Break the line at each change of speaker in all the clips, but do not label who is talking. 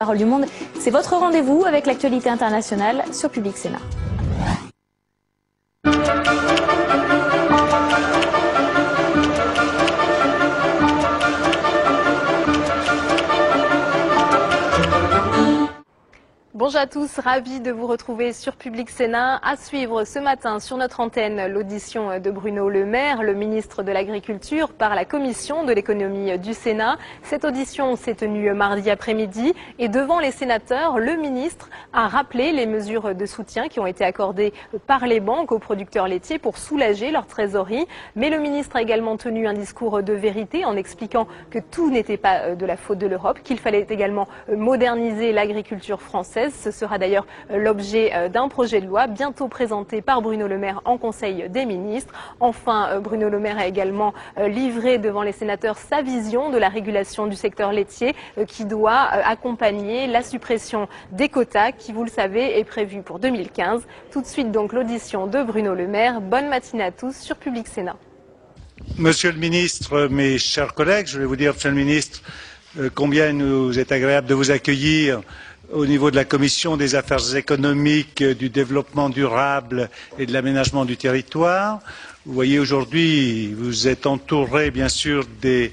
Parole du monde, c'est votre rendez-vous avec l'actualité internationale sur Public Sénat.
Bonjour à tous, ravi de vous retrouver sur Public Sénat. À suivre ce matin sur notre antenne l'audition de Bruno Le Maire, le ministre de l'Agriculture, par la Commission de l'économie du Sénat. Cette audition s'est tenue mardi après-midi et devant les sénateurs, le ministre a rappelé les mesures de soutien qui ont été accordées par les banques aux producteurs laitiers pour soulager leur trésorerie. Mais le ministre a également tenu un discours de vérité en expliquant que tout n'était pas de la faute de l'Europe, qu'il fallait également moderniser l'agriculture française. Ce sera d'ailleurs l'objet d'un projet de loi bientôt présenté par Bruno Le Maire en Conseil des ministres. Enfin, Bruno Le Maire a également livré devant les sénateurs sa vision de la régulation du secteur laitier qui doit accompagner la suppression des quotas qui, vous le savez, est prévue pour 2015. Tout de suite donc l'audition de Bruno Le Maire. Bonne matinée à tous sur Public Sénat.
Monsieur le ministre, mes chers collègues, je voulais vous dire, monsieur le ministre, combien il nous est agréable de vous accueillir au niveau de la Commission des affaires économiques, du développement durable et de l'aménagement du territoire. Vous voyez, aujourd'hui, vous êtes entouré, bien sûr, des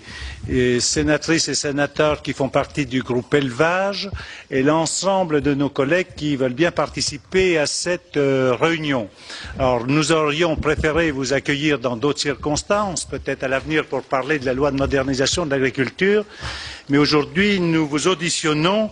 sénatrices et sénateurs qui font partie du groupe élevage et l'ensemble de nos collègues qui veulent bien participer à cette réunion. Alors, nous aurions préféré vous accueillir dans d'autres circonstances, peut-être à l'avenir pour parler de la loi de modernisation de l'agriculture, mais aujourd'hui, nous vous auditionnons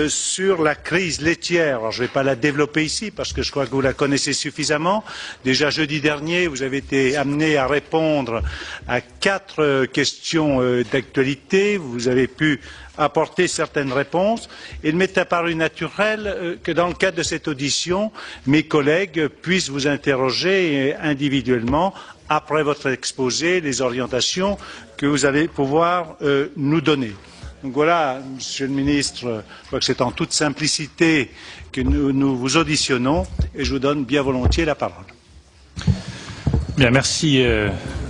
sur la crise laitière. Alors, je ne vais pas la développer ici parce que je crois que vous la connaissez suffisamment. Déjà jeudi dernier, vous avez été amené à répondre à 4 questions d'actualité. Vous avez pu apporter certaines réponses. Il m'est apparu naturel que dans le cadre de cette audition, mes collègues puissent vous interroger individuellement après votre exposé, les orientations que vous allez pouvoir nous donner. Donc voilà, Monsieur le Ministre, je crois que c'est en toute simplicité que nous vous auditionnons et je vous donne bien volontiers la parole.
Bien, merci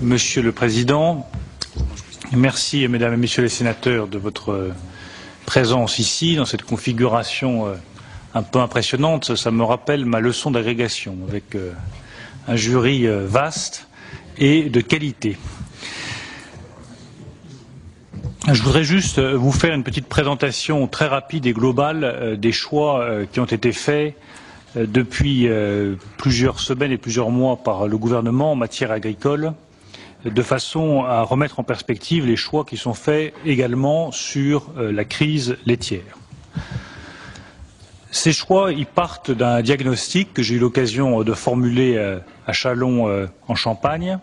Monsieur le Président. Merci Mesdames et Messieurs les sénateurs de votre présence ici, dans cette configuration un peu impressionnante. Ça me rappelle ma leçon d'agrégation avec un jury vaste et de qualité. Je voudrais juste vous faire une petite présentation très rapide et globale des choix qui ont été faits depuis plusieurs semaines et plusieurs mois par le gouvernement en matière agricole, de façon à remettre en perspective les choix qui sont faits également sur la crise laitière. Ces choix, ils partent d'un diagnostic que j'ai eu l'occasion de formuler à Châlons en Champagne,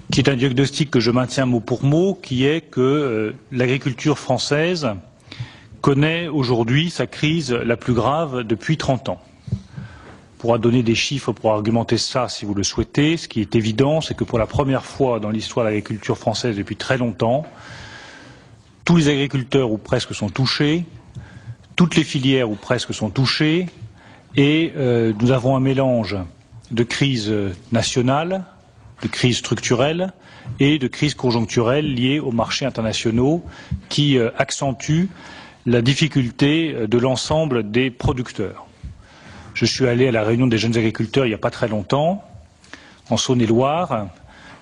qui est un diagnostic que je maintiens mot pour mot, qui est que l'agriculture française connaît aujourd'hui sa crise la plus grave depuis 30 ans. On pourra donner des chiffres pour argumenter ça si vous le souhaitez. Ce qui est évident, c'est que pour la première fois dans l'histoire de l'agriculture française depuis très longtemps, tous les agriculteurs ou presque sont touchés, toutes les filières ou presque sont touchées, et nous avons un mélange de crise nationale, de crise structurelle et de crise conjoncturelle liée aux marchés internationaux qui accentuent la difficulté de l'ensemble des producteurs. Je suis allé à la réunion des jeunes agriculteurs il n'y a pas très longtemps, en Saône-et-Loire,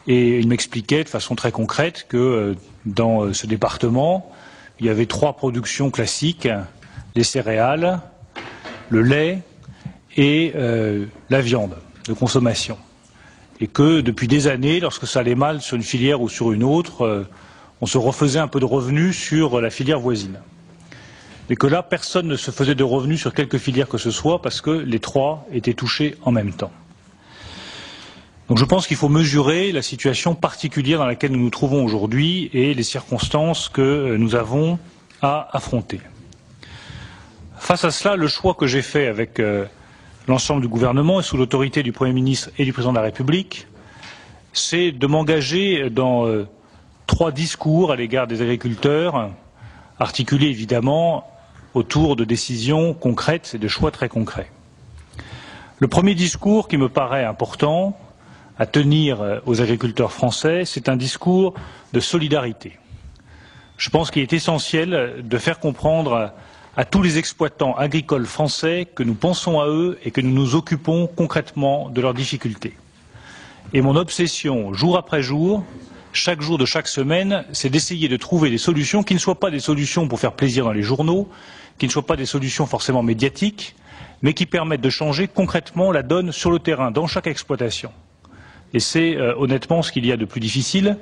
et ils m'expliquaient de façon très concrète que dans ce département, il y avait 3 productions classiques, les céréales, le lait et la viande de consommation. Et que depuis des années, lorsque ça allait mal sur une filière ou sur une autre, on se refaisait un peu de revenus sur la filière voisine. Mais que là, personne ne se faisait de revenus sur quelque filière que ce soit parce que les 3 étaient touchés en même temps. Donc je pense qu'il faut mesurer la situation particulière dans laquelle nous nous trouvons aujourd'hui et les circonstances que nous avons à affronter. Face à cela, le choix que j'ai fait avec l'ensemble du gouvernement et sous l'autorité du Premier ministre et du Président de la République, c'est de m'engager dans 3 discours à l'égard des agriculteurs, articulés évidemment autour de décisions concrètes et de choix très concrets. Le premier discours qui me paraît important à tenir aux agriculteurs français, c'est un discours de solidarité. Je pense qu'il est essentiel de faire comprendre à tous les exploitants agricoles français que nous pensons à eux et que nous nous occupons concrètement de leurs difficultés. Et mon obsession, jour après jour, chaque jour de chaque semaine, c'est d'essayer de trouver des solutions qui ne soient pas des solutions pour faire plaisir dans les journaux, qui ne soient pas des solutions forcément médiatiques, mais qui permettent de changer concrètement la donne sur le terrain, dans chaque exploitation. Et c'est honnêtement ce qu'il y a de plus difficile,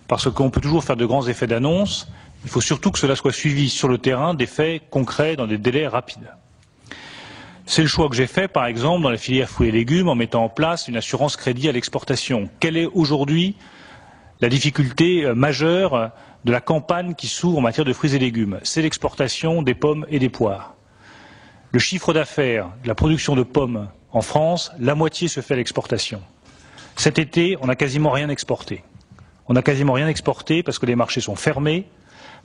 parce qu'on peut toujours faire de grands effets d'annonce, il faut surtout que cela soit suivi sur le terrain d'effets concrets dans des délais rapides. C'est le choix que j'ai fait, par exemple, dans la filière fruits et légumes, en mettant en place une assurance crédit à l'exportation. Quelle est aujourd'hui la difficulté majeure de la campagne qui s'ouvre en matière de fruits et légumes? C'est l'exportation des pommes et des poires. Le chiffre d'affaires de la production de pommes en France, la moitié se fait à l'exportation. Cet été, on n'a quasiment rien exporté. On n'a quasiment rien exporté parce que les marchés sont fermés,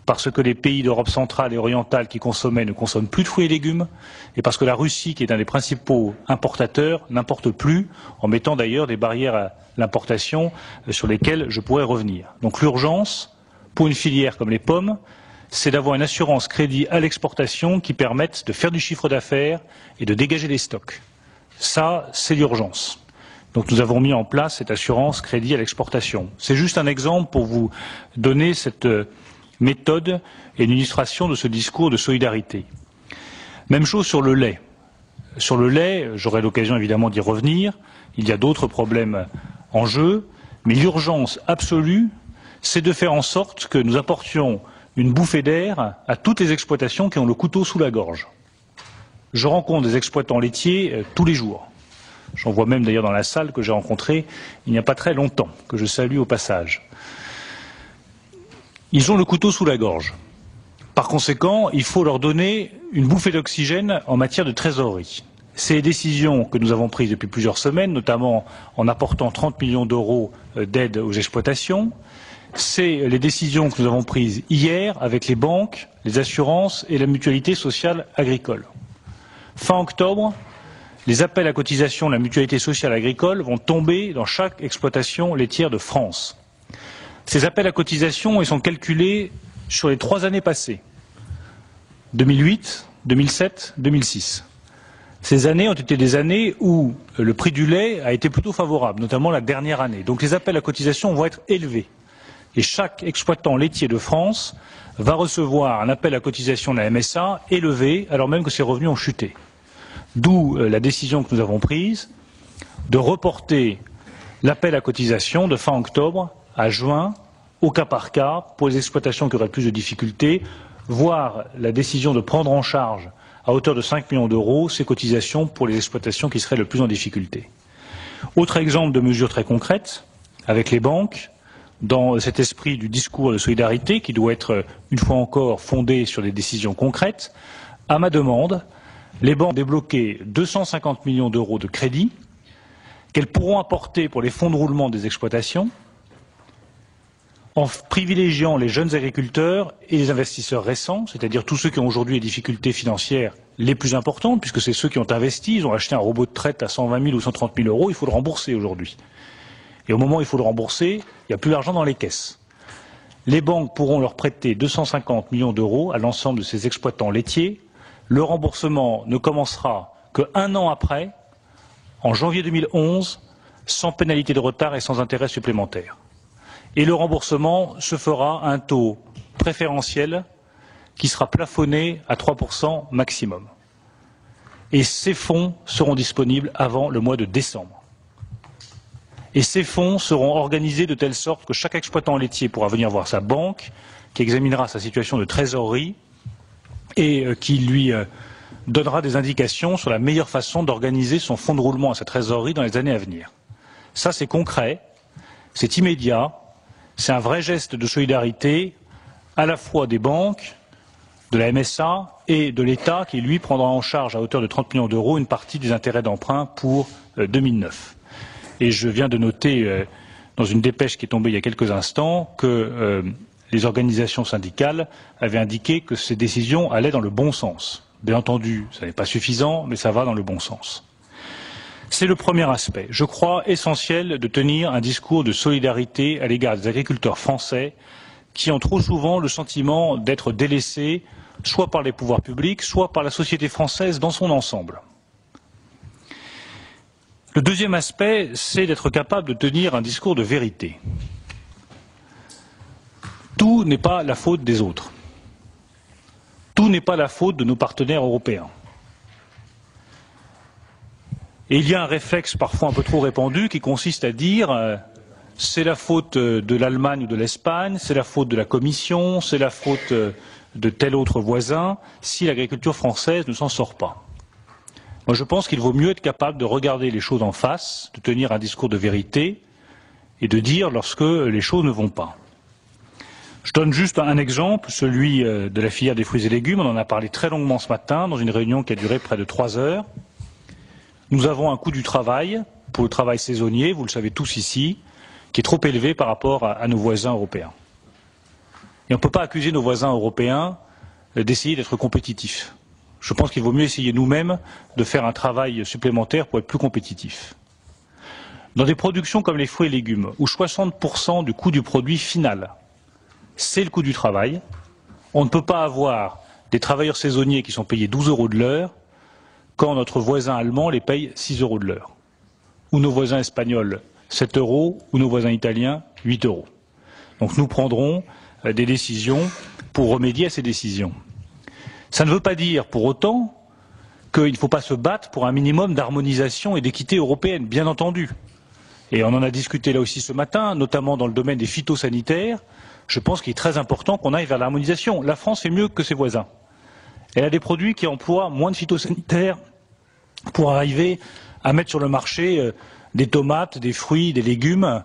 parce que les pays d'Europe centrale et orientale qui consommaient ne consomment plus de fruits et légumes, et parce que la Russie, qui est un des principaux importateurs, n'importe plus, en mettant d'ailleurs des barrières à l'importation sur lesquelles je pourrais revenir. Donc l'urgence, pour une filière comme les pommes, c'est d'avoir une assurance crédit à l'exportation qui permette de faire du chiffre d'affaires et de dégager des stocks. Ça, c'est l'urgence. Donc nous avons mis en place cette assurance crédit à l'exportation. C'est juste un exemple pour vous donner cette méthode et une illustration de ce discours de solidarité. Même chose sur le lait. Sur le lait, j'aurai l'occasion évidemment d'y revenir. Il y a d'autres problèmes en jeu, mais l'urgence absolue, c'est de faire en sorte que nous apportions une bouffée d'air à toutes les exploitations qui ont le couteau sous la gorge. Je rencontre des exploitants laitiers tous les jours. J'en vois même d'ailleurs dans la salle que j'ai rencontré il n'y a pas très longtemps, que je salue au passage. Ils ont le couteau sous la gorge. Par conséquent, il faut leur donner une bouffée d'oxygène en matière de trésorerie. C'est les décisions que nous avons prises depuis plusieurs semaines, notamment en apportant 30 millions d'euros d'aide aux exploitations. C'est les décisions que nous avons prises hier avec les banques, les assurances et la mutualité sociale agricole. Fin octobre, les appels à cotisation de la mutualité sociale agricole vont tomber dans chaque exploitation laitière de France. Ces appels à cotisation, ils sont calculés sur les 3 années passées, 2008, 2007, 2006. Ces années ont été des années où le prix du lait a été plutôt favorable, notamment la dernière année. Donc les appels à cotisation vont être élevés. Et chaque exploitant laitier de France va recevoir un appel à cotisation de la MSA élevé, alors même que ses revenus ont chuté. D'où la décision que nous avons prise de reporter l'appel à cotisation de fin octobre à juin, au cas par cas, pour les exploitations qui auraient plus de difficultés, voire la décision de prendre en charge à hauteur de 5 millions d'euros ces cotisations pour les exploitations qui seraient le plus en difficulté. Autre exemple de mesures très concrètes, avec les banques, dans cet esprit du discours de solidarité qui doit être, une fois encore, fondé sur des décisions concrètes, à ma demande, les banques ont débloqué 250 millions d'euros de crédit qu'elles pourront apporter pour les fonds de roulement des exploitations en privilégiant les jeunes agriculteurs et les investisseurs récents, c'est-à-dire tous ceux qui ont aujourd'hui les difficultés financières les plus importantes, puisque c'est ceux qui ont investi, ils ont acheté un robot de traite à 120 000 ou 130 000 euros, il faut le rembourser aujourd'hui. Et au moment où il faut le rembourser, il n'y a plus d'argent dans les caisses. Les banques pourront leur prêter 250 millions d'euros à l'ensemble de ces exploitants laitiers. Le remboursement ne commencera qu'1 an après, en janvier 2011, sans pénalité de retard et sans intérêt supplémentaire. Et le remboursement se fera à un taux préférentiel qui sera plafonné à 3% maximum. Et ces fonds seront disponibles avant le mois de décembre. Et ces fonds seront organisés de telle sorte que chaque exploitant laitier pourra venir voir sa banque, qui examinera sa situation de trésorerie et qui lui donnera des indications sur la meilleure façon d'organiser son fonds de roulement à sa trésorerie dans les années à venir. Ça, c'est concret, c'est immédiat, c'est un vrai geste de solidarité à la fois des banques, de la MSA et de l'État qui, lui, prendra en charge à hauteur de 30 millions d'euros une partie des intérêts d'emprunt pour 2009. Et je viens de noter dans une dépêche qui est tombée il y a quelques instants que les organisations syndicales avaient indiqué que ces décisions allaient dans le bon sens. Bien entendu, ça n'est pas suffisant, mais ça va dans le bon sens. C'est le premier aspect. Je crois essentiel de tenir un discours de solidarité à l'égard des agriculteurs français qui ont trop souvent le sentiment d'être délaissés, soit par les pouvoirs publics, soit par la société française dans son ensemble. Le deuxième aspect, c'est d'être capable de tenir un discours de vérité. Tout n'est pas la faute des autres. Tout n'est pas la faute de nos partenaires européens. Et il y a un réflexe parfois un peu trop répandu qui consiste à dire c'est la faute de l'Allemagne ou de l'Espagne, c'est la faute de la Commission, c'est la faute de tel autre voisin si l'agriculture française ne s'en sort pas. Moi, je pense qu'il vaut mieux être capable de regarder les choses en face, de tenir un discours de vérité et de dire lorsque les choses ne vont pas. Je donne juste un exemple, celui de la filière des fruits et légumes. On en a parlé très longuement ce matin dans une réunion qui a duré près de 3 heures. Nous avons un coût du travail, pour le travail saisonnier, vous le savez tous ici, qui est trop élevé par rapport à nos voisins européens. Et on ne peut pas accuser nos voisins européens d'essayer d'être compétitifs. Je pense qu'il vaut mieux essayer nous-mêmes de faire un travail supplémentaire pour être plus compétitifs. Dans des productions comme les fruits et légumes, où 60% du coût du produit final, c'est le coût du travail, on ne peut pas avoir des travailleurs saisonniers qui sont payés 12 € de l'heure quand notre voisin allemand les paye 6 € de l'heure, ou nos voisins espagnols 7 €, ou nos voisins italiens 8 €. Donc nous prendrons des décisions pour remédier à ces décisions. Ça ne veut pas dire pour autant qu'il ne faut pas se battre pour un minimum d'harmonisation et d'équité européenne, bien entendu. Et on en a discuté là aussi ce matin, notamment dans le domaine des phytosanitaires. Je pense qu'il est très important qu'on aille vers l'harmonisation. La France fait mieux que ses voisins. Elle a des produits qui emploient moins de phytosanitaires pour arriver à mettre sur le marché des tomates, des fruits, des légumes,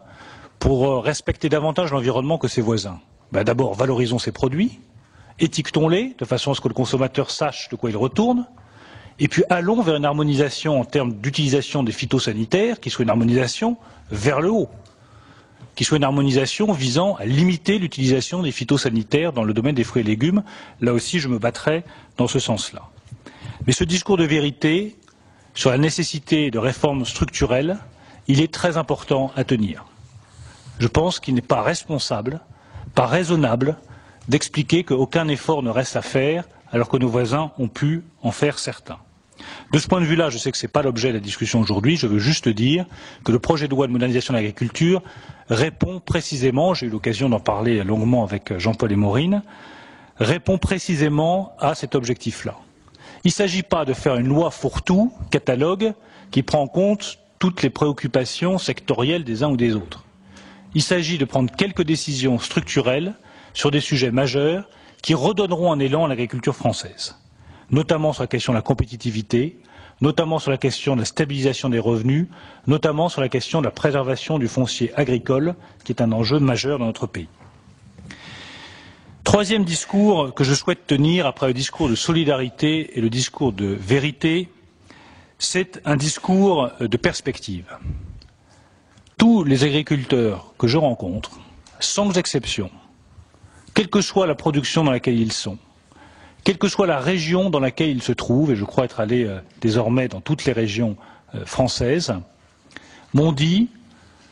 pour respecter davantage l'environnement que ses voisins. D'abord, valorisons ces produits, étiquetons-les de façon à ce que le consommateur sache de quoi il retourne, et puis allons vers une harmonisation en termes d'utilisation des phytosanitaires, qui soit une harmonisation vers le haut, qui soit une harmonisation visant à limiter l'utilisation des phytosanitaires dans le domaine des fruits et légumes. Là aussi, je me battrai dans ce sens-là. Mais ce discours de vérité sur la nécessité de réformes structurelles, il est très important à tenir. Je pense qu'il n'est pas responsable, pas raisonnable, d'expliquer qu'aucun effort ne reste à faire alors que nos voisins ont pu en faire certains. De ce point de vue-là, je sais que ce n'est pas l'objet de la discussion aujourd'hui, je veux juste dire que le projet de loi de modernisation de l'agriculture répond précisément, j'ai eu l'occasion d'en parler longuement avec Jean-Paul et Maureen, répond précisément à cet objectif-là. Il ne s'agit pas de faire une loi fourre-tout, catalogue, qui prend en compte toutes les préoccupations sectorielles des uns ou des autres. Il s'agit de prendre quelques décisions structurelles sur des sujets majeurs qui redonneront un élan à l'agriculture française, notamment sur la question de la compétitivité, notamment sur la question de la stabilisation des revenus, notamment sur la question de la préservation du foncier agricole, qui est un enjeu majeur dans notre pays. Troisième discours que je souhaite tenir après le discours de solidarité et le discours de vérité, c'est un discours de perspective. Tous les agriculteurs que je rencontre, sans exception, quelle que soit la production dans laquelle ils sont, quelle que soit la région dans laquelle ils se trouvent, et je crois être allé désormais dans toutes les régions françaises, m'ont dit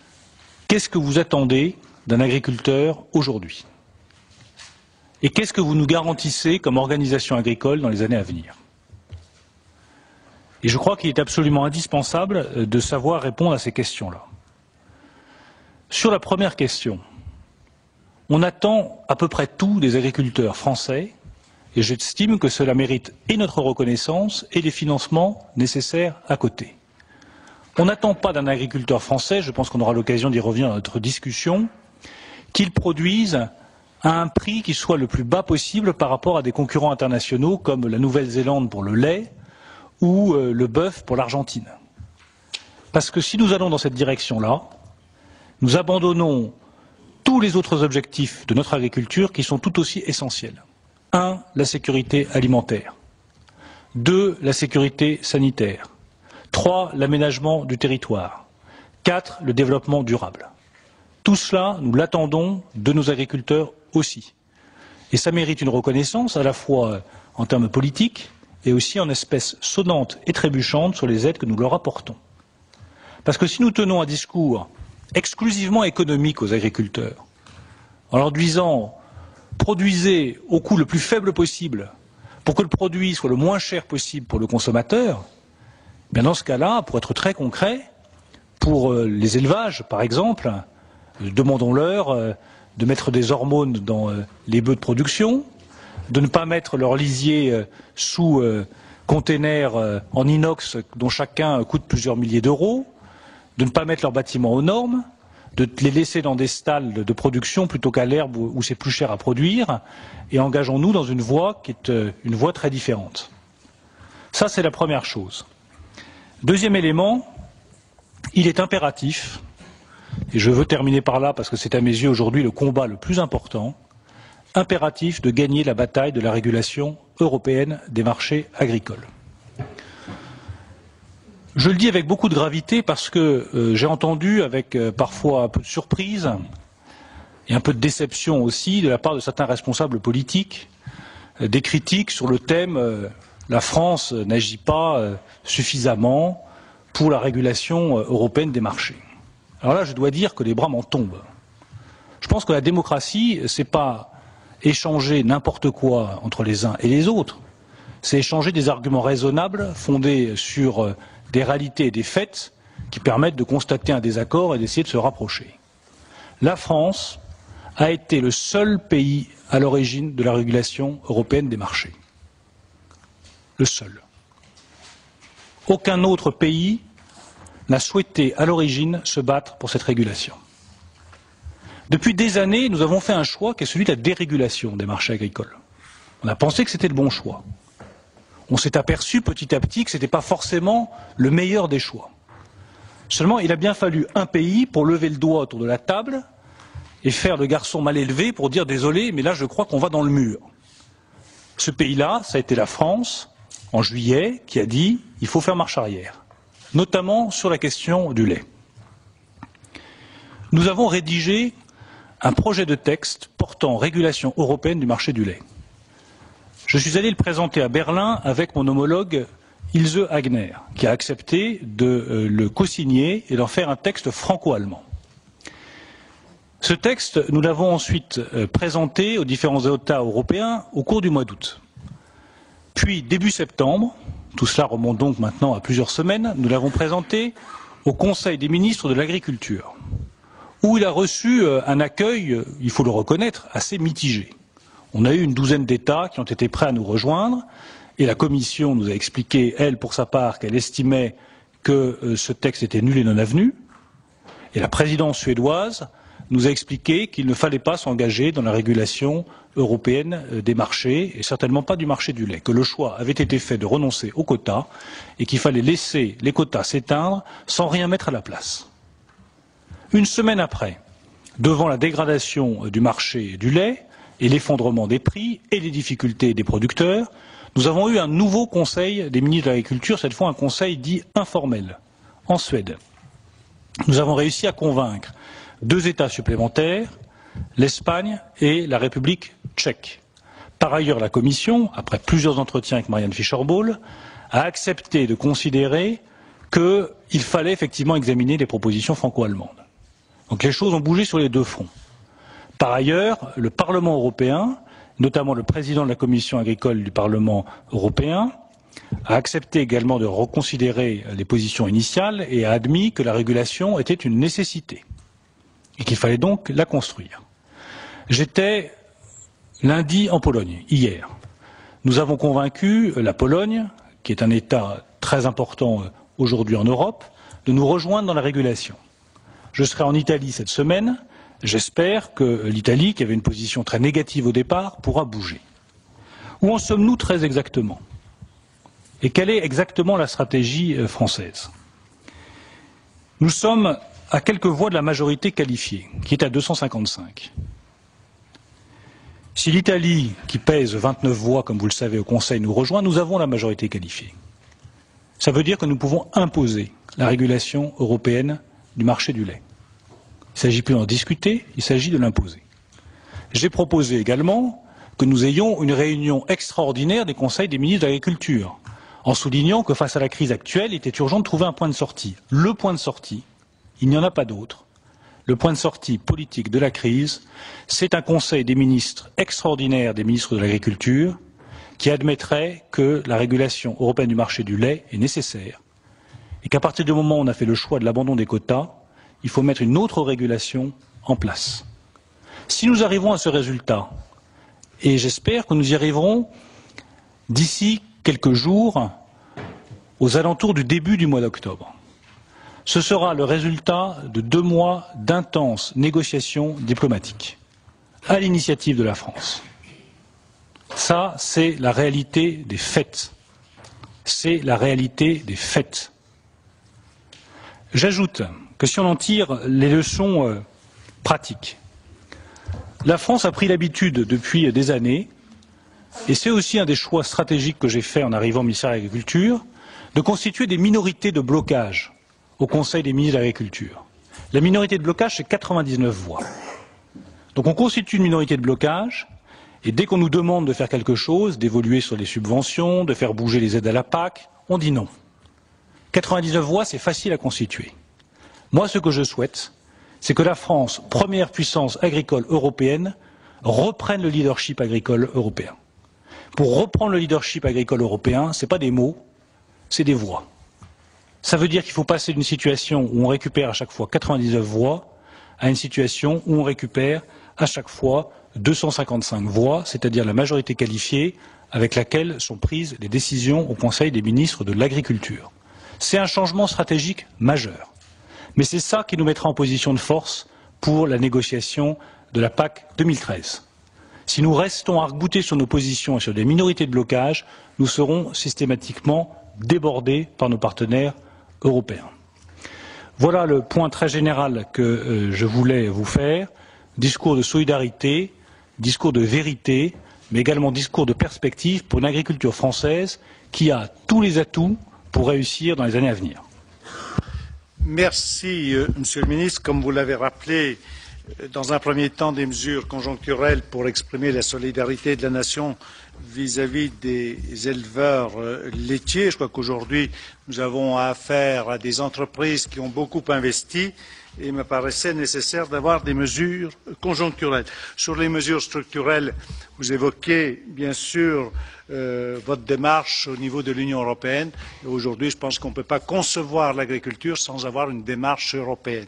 « Qu'est-ce que vous attendez d'un agriculteur aujourd'hui ? Et qu'est-ce que vous nous garantissez comme organisation agricole dans les années à venir ?» Et je crois qu'il est absolument indispensable de savoir répondre à ces questions-là. Sur la première question, on attend à peu près tout des agriculteurs français, et j'estime que cela mérite et notre reconnaissance et les financements nécessaires à côté. On n'attend pas d'un agriculteur français, je pense qu'on aura l'occasion d'y revenir dans notre discussion, qu'il produise à un prix qui soit le plus bas possible par rapport à des concurrents internationaux comme la Nouvelle-Zélande pour le lait ou le bœuf pour l'Argentine. Parce que si nous allons dans cette direction-là, nous abandonnons tous les autres objectifs de notre agriculture qui sont tout aussi essentiels. 1. La sécurité alimentaire. 2. La sécurité sanitaire. 3. L'aménagement du territoire. 4. Le développement durable. Tout cela, nous l'attendons de nos agriculteurs aussi. Et ça mérite une reconnaissance à la fois en termes politiques et aussi en espèces sonnantes et trébuchantes sur les aides que nous leur apportons. Parce que si nous tenons un discours exclusivement économique aux agriculteurs, en leur disant produisez au coût le plus faible possible pour que le produit soit le moins cher possible pour le consommateur, bien dans ce cas-là, pour être très concret, pour les élevages, par exemple, demandons-leur de mettre des hormones dans les bœufs de production, de ne pas mettre leurs lisiers sous containers en inox dont chacun coûte plusieurs milliers d'euros, de ne pas mettre leurs bâtiments aux normes, de les laisser dans des stalles de production plutôt qu'à l'herbe où c'est plus cher à produire, et engageons-nous dans une voie qui est une voie très différente. Ça, c'est la première chose. Deuxième élément, il est impératif, et je veux terminer par là parce que c'est à mes yeux aujourd'hui le combat le plus important, impératif de gagner la bataille de la régulation européenne des marchés agricoles. Je le dis avec beaucoup de gravité parce que j'ai entendu avec parfois un peu de surprise et un peu de déception aussi de la part de certains responsables politiques des critiques sur le thème la France n'agit pas suffisamment pour la régulation européenne des marchés. Alors là, je dois dire que les bras m'en tombent. Je pense que la démocratie, c'est pas échanger n'importe quoi entre les uns et les autres, c'est échanger des arguments raisonnables fondés sur des réalités et des faits qui permettent de constater un désaccord et d'essayer de se rapprocher. La France a été le seul pays à l'origine de la régulation européenne des marchés. Le seul. Aucun autre pays n'a souhaité à l'origine se battre pour cette régulation. Depuis des années, nous avons fait un choix qui est celui de la dérégulation des marchés agricoles. On a pensé que c'était le bon choix. On s'est aperçu petit à petit que ce n'était pas forcément le meilleur des choix. Seulement, il a bien fallu un pays pour lever le doigt autour de la table et faire le garçon mal élevé pour dire désolé, mais là je crois qu'on va dans le mur. Ce pays-là, ça a été la France, en juillet, qui a dit il faut faire marche arrière, notamment sur la question du lait. Nous avons rédigé un projet de texte portant régulation européenne du marché du lait. Je suis allé le présenter à Berlin avec mon homologue Ilse Aigner, qui a accepté de le co-signer et d'en faire un texte franco-allemand. Ce texte, nous l'avons ensuite présenté aux différents États européens au cours du mois d'août. Puis, début septembre, tout cela remonte donc maintenant à plusieurs semaines, nous l'avons présenté au Conseil des ministres de l'Agriculture, où il a reçu un accueil, il faut le reconnaître, assez mitigé. On a eu une douzaine d'États qui ont été prêts à nous rejoindre et la Commission nous a expliqué, elle, pour sa part, qu'elle estimait que ce texte était nul et non avenu. Et la présidence suédoise nous a expliqué qu'il ne fallait pas s'engager dans la régulation européenne des marchés et certainement pas du marché du lait, que le choix avait été fait de renoncer aux quotas et qu'il fallait laisser les quotas s'éteindre sans rien mettre à la place. Une semaine après, devant la dégradation du marché du lait, et l'effondrement des prix et les difficultés des producteurs, nous avons eu un nouveau Conseil des ministres de l'Agriculture, cette fois un Conseil dit informel, en Suède. Nous avons réussi à convaincre 2 États supplémentaires, l'Espagne et la République tchèque. Par ailleurs, la Commission, après plusieurs entretiens avec Marianne Fischer-Boel, a accepté de considérer qu'il fallait effectivement examiner les propositions franco-allemandes. Donc les choses ont bougé sur les 2 fronts. Par ailleurs, le Parlement européen, notamment le président de la Commission agricole du Parlement européen, a accepté également de reconsidérer les positions initiales et a admis que la régulation était une nécessité et qu'il fallait donc la construire. J'étais lundi en Pologne, hier. Nous avons convaincu la Pologne, qui est un État très important aujourd'hui en Europe, de nous rejoindre dans la régulation. Je serai en Italie cette semaine. J'espère que l'Italie, qui avait une position très négative au départ, pourra bouger. Où en sommes-nous très exactement? Et quelle est exactement la stratégie française? Nous sommes à quelques voix de la majorité qualifiée, qui est à 255. Si l'Italie, qui pèse 29 voix, comme vous le savez, au Conseil, nous rejoint, nous avons la majorité qualifiée. Ça veut dire que nous pouvons imposer la régulation européenne du marché du lait. Il ne s'agit plus d'en discuter, il s'agit de l'imposer. J'ai proposé également que nous ayons une réunion extraordinaire des conseils des ministres de l'Agriculture, en soulignant que face à la crise actuelle, il était urgent de trouver un point de sortie. Le point de sortie, il n'y en a pas d'autre. le point de sortie politique de la crise, c'est un Conseil des ministres extraordinaire des ministres de l'Agriculture qui admettrait que la régulation européenne du marché du lait est nécessaire et qu'à partir du moment où on a fait le choix de l'abandon des quotas, il faut mettre une autre régulation en place. Si nous arrivons à ce résultat, et j'espère que nous y arriverons d'ici quelques jours, aux alentours du début du mois d'octobre, ce sera le résultat de 2 mois d'intenses négociations diplomatiques à l'initiative de la France. Ça, c'est la réalité des faits. C'est la réalité des faits. J'ajoute que si on en tire les leçons pratiques, la France a pris l'habitude depuis des années, et c'est aussi un des choix stratégiques que j'ai fait en arrivant au ministère de l'Agriculture, de constituer des minorités de blocage au Conseil des ministres de l'Agriculture. La minorité de blocage, c'est 99 voix. Donc on constitue une minorité de blocage, et dès qu'on nous demande de faire quelque chose, d'évoluer sur les subventions, de faire bouger les aides à la PAC, on dit non. 99 voix, c'est facile à constituer. Moi, ce que je souhaite, c'est que la France, première puissance agricole européenne, reprenne le leadership agricole européen. Pour reprendre le leadership agricole européen, ce n'est pas des mots, c'est des voix. Ça veut dire qu'il faut passer d'une situation où on récupère à chaque fois 99 voix à une situation où on récupère à chaque fois 255 voix, c'est-à-dire la majorité qualifiée avec laquelle sont prises les décisions au Conseil des ministres de l'Agriculture. C'est un changement stratégique majeur. Mais c'est ça qui nous mettra en position de force pour la négociation de la PAC 2013. Si nous restons arc-boutés sur nos positions et sur des minorités de blocage, nous serons systématiquement débordés par nos partenaires européens. Voilà le point très général que je voulais vous faire. Discours de solidarité, discours de vérité, mais également discours de perspective pour une agriculture française qui a tous les atouts pour réussir dans les années à venir.
Merci, Monsieur le Ministre. Comme vous l'avez rappelé, dans un premier temps, des mesures conjoncturelles pour exprimer la solidarité de la nation vis-à-vis des éleveurs laitiers. Je crois qu'aujourd'hui, nous avons affaire à des entreprises qui ont beaucoup investi et il me paraissait nécessaire d'avoir des mesures conjoncturelles. Sur les mesures structurelles, vous évoquez bien sûr votre démarche au niveau de l'Union européenne. Et aujourd'hui, je pense qu'on ne peut pas concevoir l'agriculture sans avoir une démarche européenne.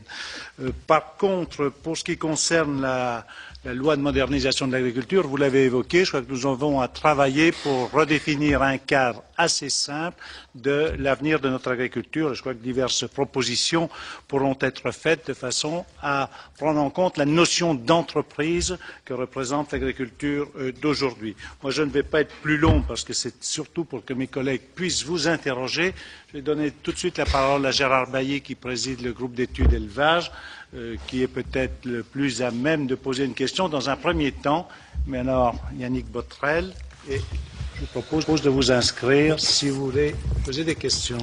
Par contre, pour ce qui concerne la loi de modernisation de l'agriculture, vous l'avez évoqué, je crois que nous avons à travailler pour redéfinir un cadre assez simple de l'avenir de notre agriculture. Je crois que diverses propositions pourront être faites de façon à prendre en compte la notion d'entreprise que représente l'agriculture d'aujourd'hui. Moi, je ne vais pas être plus long parce que c'est surtout pour que mes collègues puissent vous interroger. Je vais donner tout de suite la parole à Gérard Bailly qui préside le groupe d'études élevage, qui est peut-être le plus à même de poser une question dans un premier temps. Mais alors, Yannick Botrel, et je vous propose de vous inscrire si vous voulez poser des questions.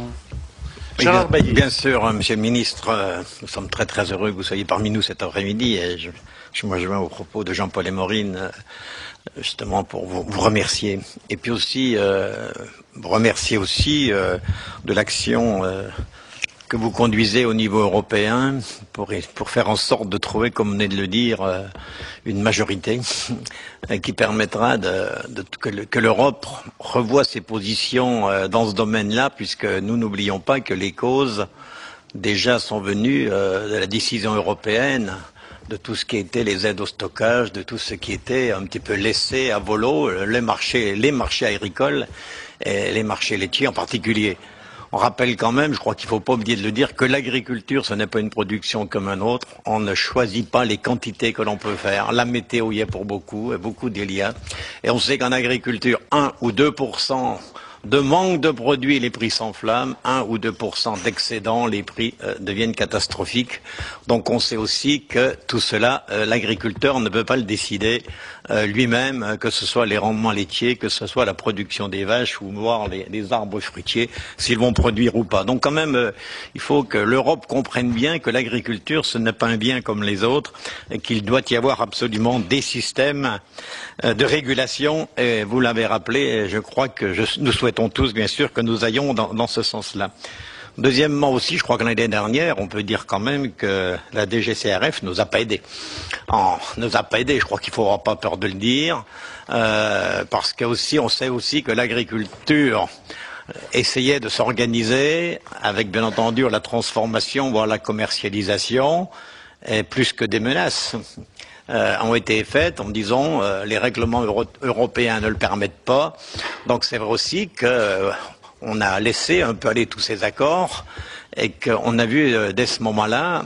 Gérard Bailly.
Bien sûr, Monsieur le Ministre, nous sommes très très heureux que vous soyez parmi nous cet après-midi et je me joins aux propos de Jean-Paul et Maureen justement pour vous remercier et puis aussi vous remercier aussi de l'action que vous conduisez au niveau européen pour faire en sorte de trouver, comme vous venez de le dire, une majorité qui permettra que l'Europe revoie ses positions dans ce domaine-là, puisque nous n'oublions pas que les causes déjà sont venues de la décision européenne, de tout ce qui était les aides au stockage, de tout ce qui était un petit peu laissé à volo, les marchés agricoles et les marchés laitiers en particulier. On rappelle quand même, je crois qu'il ne faut pas oublier de le dire, que l'agriculture, ce n'est pas une production comme un autre. On ne choisit pas les quantités que l'on peut faire. La météo y est pour beaucoup, et beaucoup d'il y a. Et on sait qu'en agriculture, 1 ou 2% de manque de produits, les prix s'enflamment. 1 ou 2% d'excédent, les prix deviennent catastrophiques. Donc on sait aussi que tout cela, l'agriculteur ne peut pas le décider lui-même, que ce soit les rendements laitiers, que ce soit la production des vaches ou voir les arbres fruitiers, s'ils vont produire ou pas. Donc quand même, il faut que l'Europe comprenne bien que l'agriculture, ce n'est pas un bien comme les autres, et qu'il doit y avoir absolument des systèmes de régulation. Et vous l'avez rappelé, et je crois que nous souhaitons tous, bien sûr, que nous ayons dans ce sens-là. Deuxièmement aussi, je crois que l'année dernière, on peut dire quand même que la DGCRF nous a pas aidés. Nous a pas aidés, je crois qu'il ne faudra pas peur de le dire, parce que aussi, on sait aussi que l'agriculture essayait de s'organiser avec bien entendu la transformation, voire la commercialisation, et plus que des menaces ont été faites en disant les règlements européens ne le permettent pas. Donc c'est vrai aussi qu'on a laissé un peu aller tous ces accords et qu'on a vu dès ce moment-là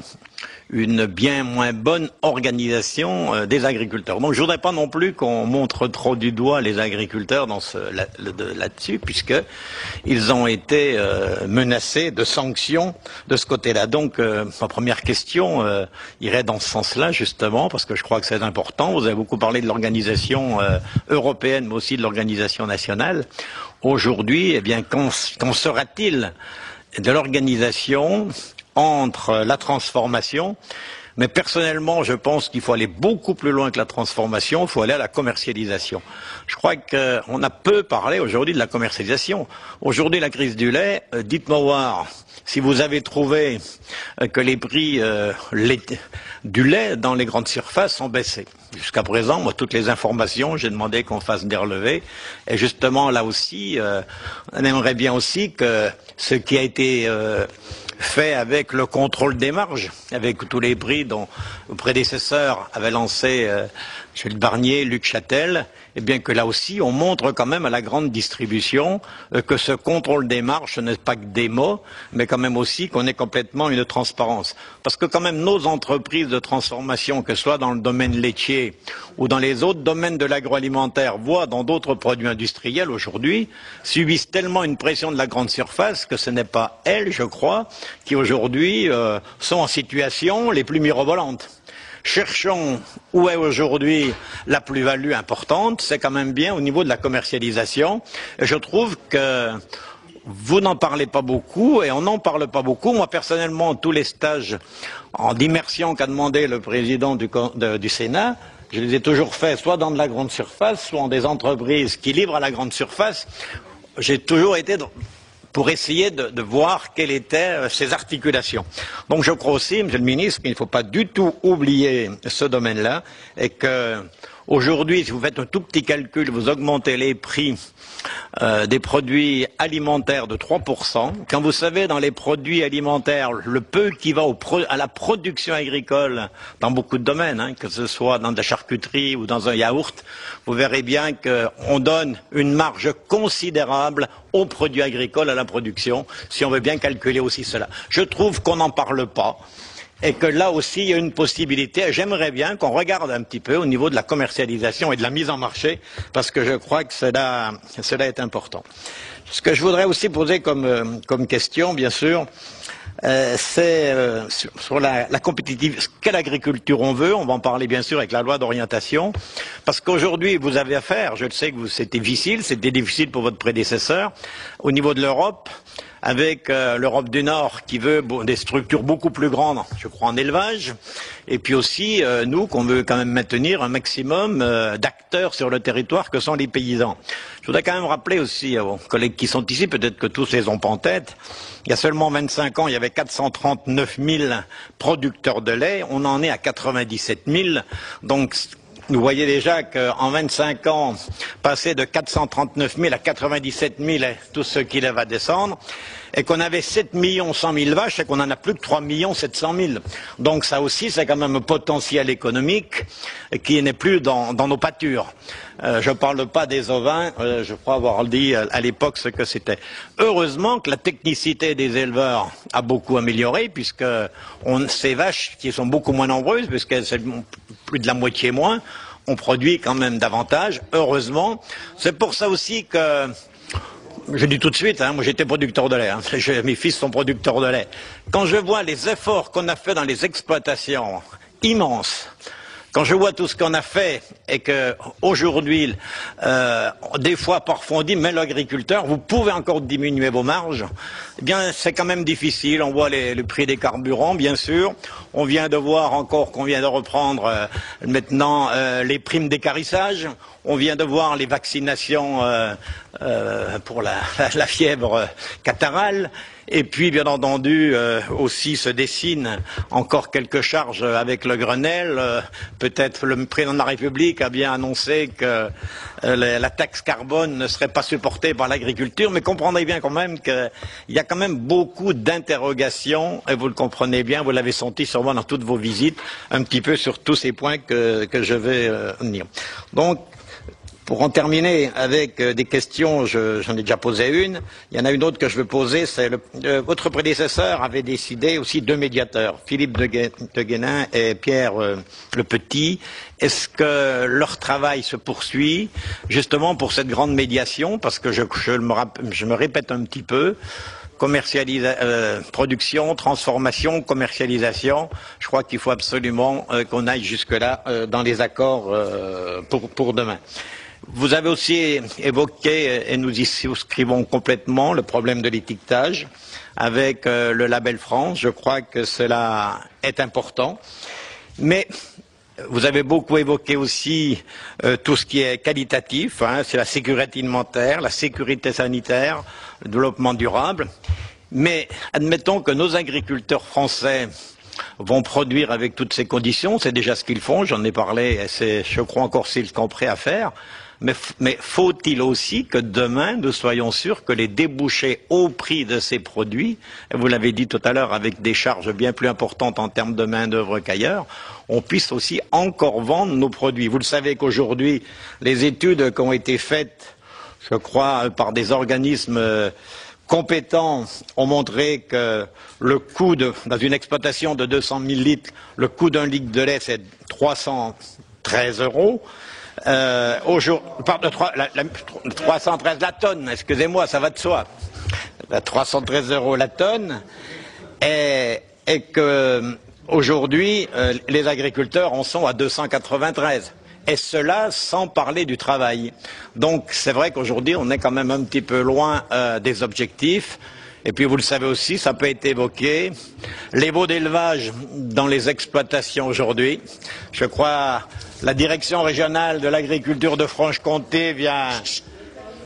une bien moins bonne organisation des agriculteurs. Donc je voudrais pas non plus qu'on montre trop du doigt les agriculteurs là-dessus, puisque ils ont été menacés de sanctions de ce côté-là. Donc ma première question irait dans ce sens-là justement, parce que je crois que c'est important. Vous avez beaucoup parlé de l'organisation européenne, mais aussi de l'organisation nationale. Aujourd'hui, eh bien, qu'en sera-t-il de l'organisation entre la transformation, mais personnellement, je pense qu'il faut aller beaucoup plus loin que la transformation, il faut aller à la commercialisation. Je crois qu'on a peu parlé aujourd'hui de la commercialisation. Aujourd'hui, la crise du lait, dites-moi voir si vous avez trouvé que les prix du lait dans les grandes surfaces ont baissé. Jusqu'à présent, moi, toutes les informations, j'ai demandé qu'on fasse des relevés. Et justement, là aussi, on aimerait bien aussi que ce qui a été fait avec le contrôle des marges, avec tous les prix dont vos prédécesseurs avaient lancé Michel Barnier, Luc Châtel, et bien que là aussi on montre quand même à la grande distribution que ce contrôle des marges ce n'est pas que des mots, mais quand même aussi qu'on ait complètement une transparence. Parce que quand même nos entreprises de transformation, que ce soit dans le domaine laitier ou dans les autres domaines de l'agroalimentaire, voire dans d'autres produits industriels aujourd'hui, subissent tellement une pression de la grande surface que ce n'est pas elles, je crois, qui aujourd'hui sont en situation les plus mirobolantes. Cherchons où est aujourd'hui la plus-value importante, c'est quand même bien au niveau de la commercialisation. Et je trouve que vous n'en parlez pas beaucoup et on n'en parle pas beaucoup. Moi, personnellement, tous les stages d'immersion qu'a demandé le président du Sénat, je les ai toujours faits soit dans de la grande surface, soit dans des entreprises qui livrent à la grande surface. J'ai toujours été pour essayer de voir quelles étaient ces articulations. Donc je crois aussi, Monsieur le Ministre, qu'il ne faut pas du tout oublier ce domaine-là et que aujourd'hui, si vous faites un tout petit calcul, vous augmentez les prix des produits alimentaires de 3%. Quand vous savez, dans les produits alimentaires, le peu qui va à la production agricole, dans beaucoup de domaines, que ce soit dans de la charcuterie ou dans un yaourt, vous verrez bien qu'on donne une marge considérable aux produits agricoles, à la production, si on veut bien calculer aussi cela. Je trouve qu'on n'en parle pas. Et que là aussi, il y a une possibilité. J'aimerais bien qu'on regarde un petit peu au niveau de la commercialisation et de la mise en marché, parce que je crois que cela est important. Ce que je voudrais aussi poser comme question, bien sûr, c'est sur la compétitivité. Quelle agriculture on veut? On va en parler bien sûr avec la loi d'orientation, parce qu'aujourd'hui vous avez affaire, je le sais que c'était difficile pour votre prédécesseur, au niveau de l'Europe, avec l'Europe du Nord qui veut des structures beaucoup plus grandes, je crois, en élevage, et puis aussi nous qu'on veut quand même maintenir un maximum d'acteurs sur le territoire que sont les paysans. Je voudrais quand même rappeler aussi aux collègues qui sont ici, peut-être que tous les ont pas en tête, il y a seulement 25 ans, il y avait 439 000 producteurs de lait, on en est à 97 000, donc vous voyez déjà qu'en 25 ans, passer de 439 000 à 97 000, tout ce qui va descendre, et qu'on avait 7 100 000 vaches et qu'on en a plus que 3 700 000. Donc ça aussi, c'est quand même un potentiel économique qui n'est plus dans nos pâtures. Je ne parle pas des ovins, je crois avoir dit à l'époque ce que c'était. Heureusement que la technicité des éleveurs a beaucoup amélioré, puisque ces vaches qui sont beaucoup moins nombreuses, puisqu'elles sont plus de la moitié moins, on produit quand même davantage, heureusement. C'est pour ça aussi que, je dis tout de suite, moi j'étais producteur de lait, mes fils sont producteurs de lait. Quand je vois les efforts qu'on a fait dans les exploitations, immenses, quand je vois tout ce qu'on a fait et que aujourd'hui, des fois parfois on dit mais l'agriculteur, vous pouvez encore diminuer vos marges, eh bien c'est quand même difficile. On voit le prix des carburants, bien sûr. On vient de voir encore qu'on vient de reprendre maintenant les primes d'équarrissage. On vient de voir les vaccinations pour la fièvre catarrhale. Et puis, bien entendu, aussi se dessinent encore quelques charges avec le Grenelle. Peut-être le président de la République a bien annoncé que la taxe carbone ne serait pas supportée par l'agriculture, mais comprenez bien quand même qu'il y a quand même beaucoup d'interrogations, et vous le comprenez bien, vous l'avez senti sûrement dans toutes vos visites, un petit peu sur tous ces points que je vais venir. Donc, pour en terminer avec des questions, j'en ai déjà posé une. Il y en a une autre que je veux poser, c'est votre prédécesseur avait décidé aussi 2 médiateurs, Philippe de Guénin et Pierre Le Petit. Est-ce que leur travail se poursuit justement pour cette grande médiation? Parce que je me répète un petit peu. Production, transformation, commercialisation. Je crois qu'il faut absolument qu'on aille jusque-là dans les accords pour demain. Vous avez aussi évoqué, et nous y souscrivons complètement, le problème de l'étiquetage avec le label France. Je crois que cela est important. Mais vous avez beaucoup évoqué aussi tout ce qui est qualitatif, c'est la sécurité alimentaire, la sécurité sanitaire, le développement durable. Mais admettons que nos agriculteurs français vont produire avec toutes ces conditions, c'est déjà ce qu'ils font, j'en ai parlé, et je crois encore c'est ce qu'on est prêt à faire. Mais faut-il aussi que demain, nous soyons sûrs que les débouchés au prix de ces produits, et vous l'avez dit tout à l'heure, avec des charges bien plus importantes en termes de main-d'œuvre qu'ailleurs, on puisse aussi encore vendre nos produits. Vous le savez qu'aujourd'hui, les études qui ont été faites, je crois, par des organismes compétents ont montré que le coût dans une exploitation de 200 000 litres, le coût d'un litre de lait, c'est 313 €. 313 la tonne, excusez-moi, ça va de soi. 313 € la tonne, et que aujourd'hui les agriculteurs en sont à 293. Et cela sans parler du travail. Donc c'est vrai qu'aujourd'hui on est quand même un petit peu loin des objectifs. Et puis vous le savez aussi, ça peut être évoqué, les veaux d'élevage dans les exploitations aujourd'hui. Je crois la direction régionale de l'agriculture de Franche-Comté vient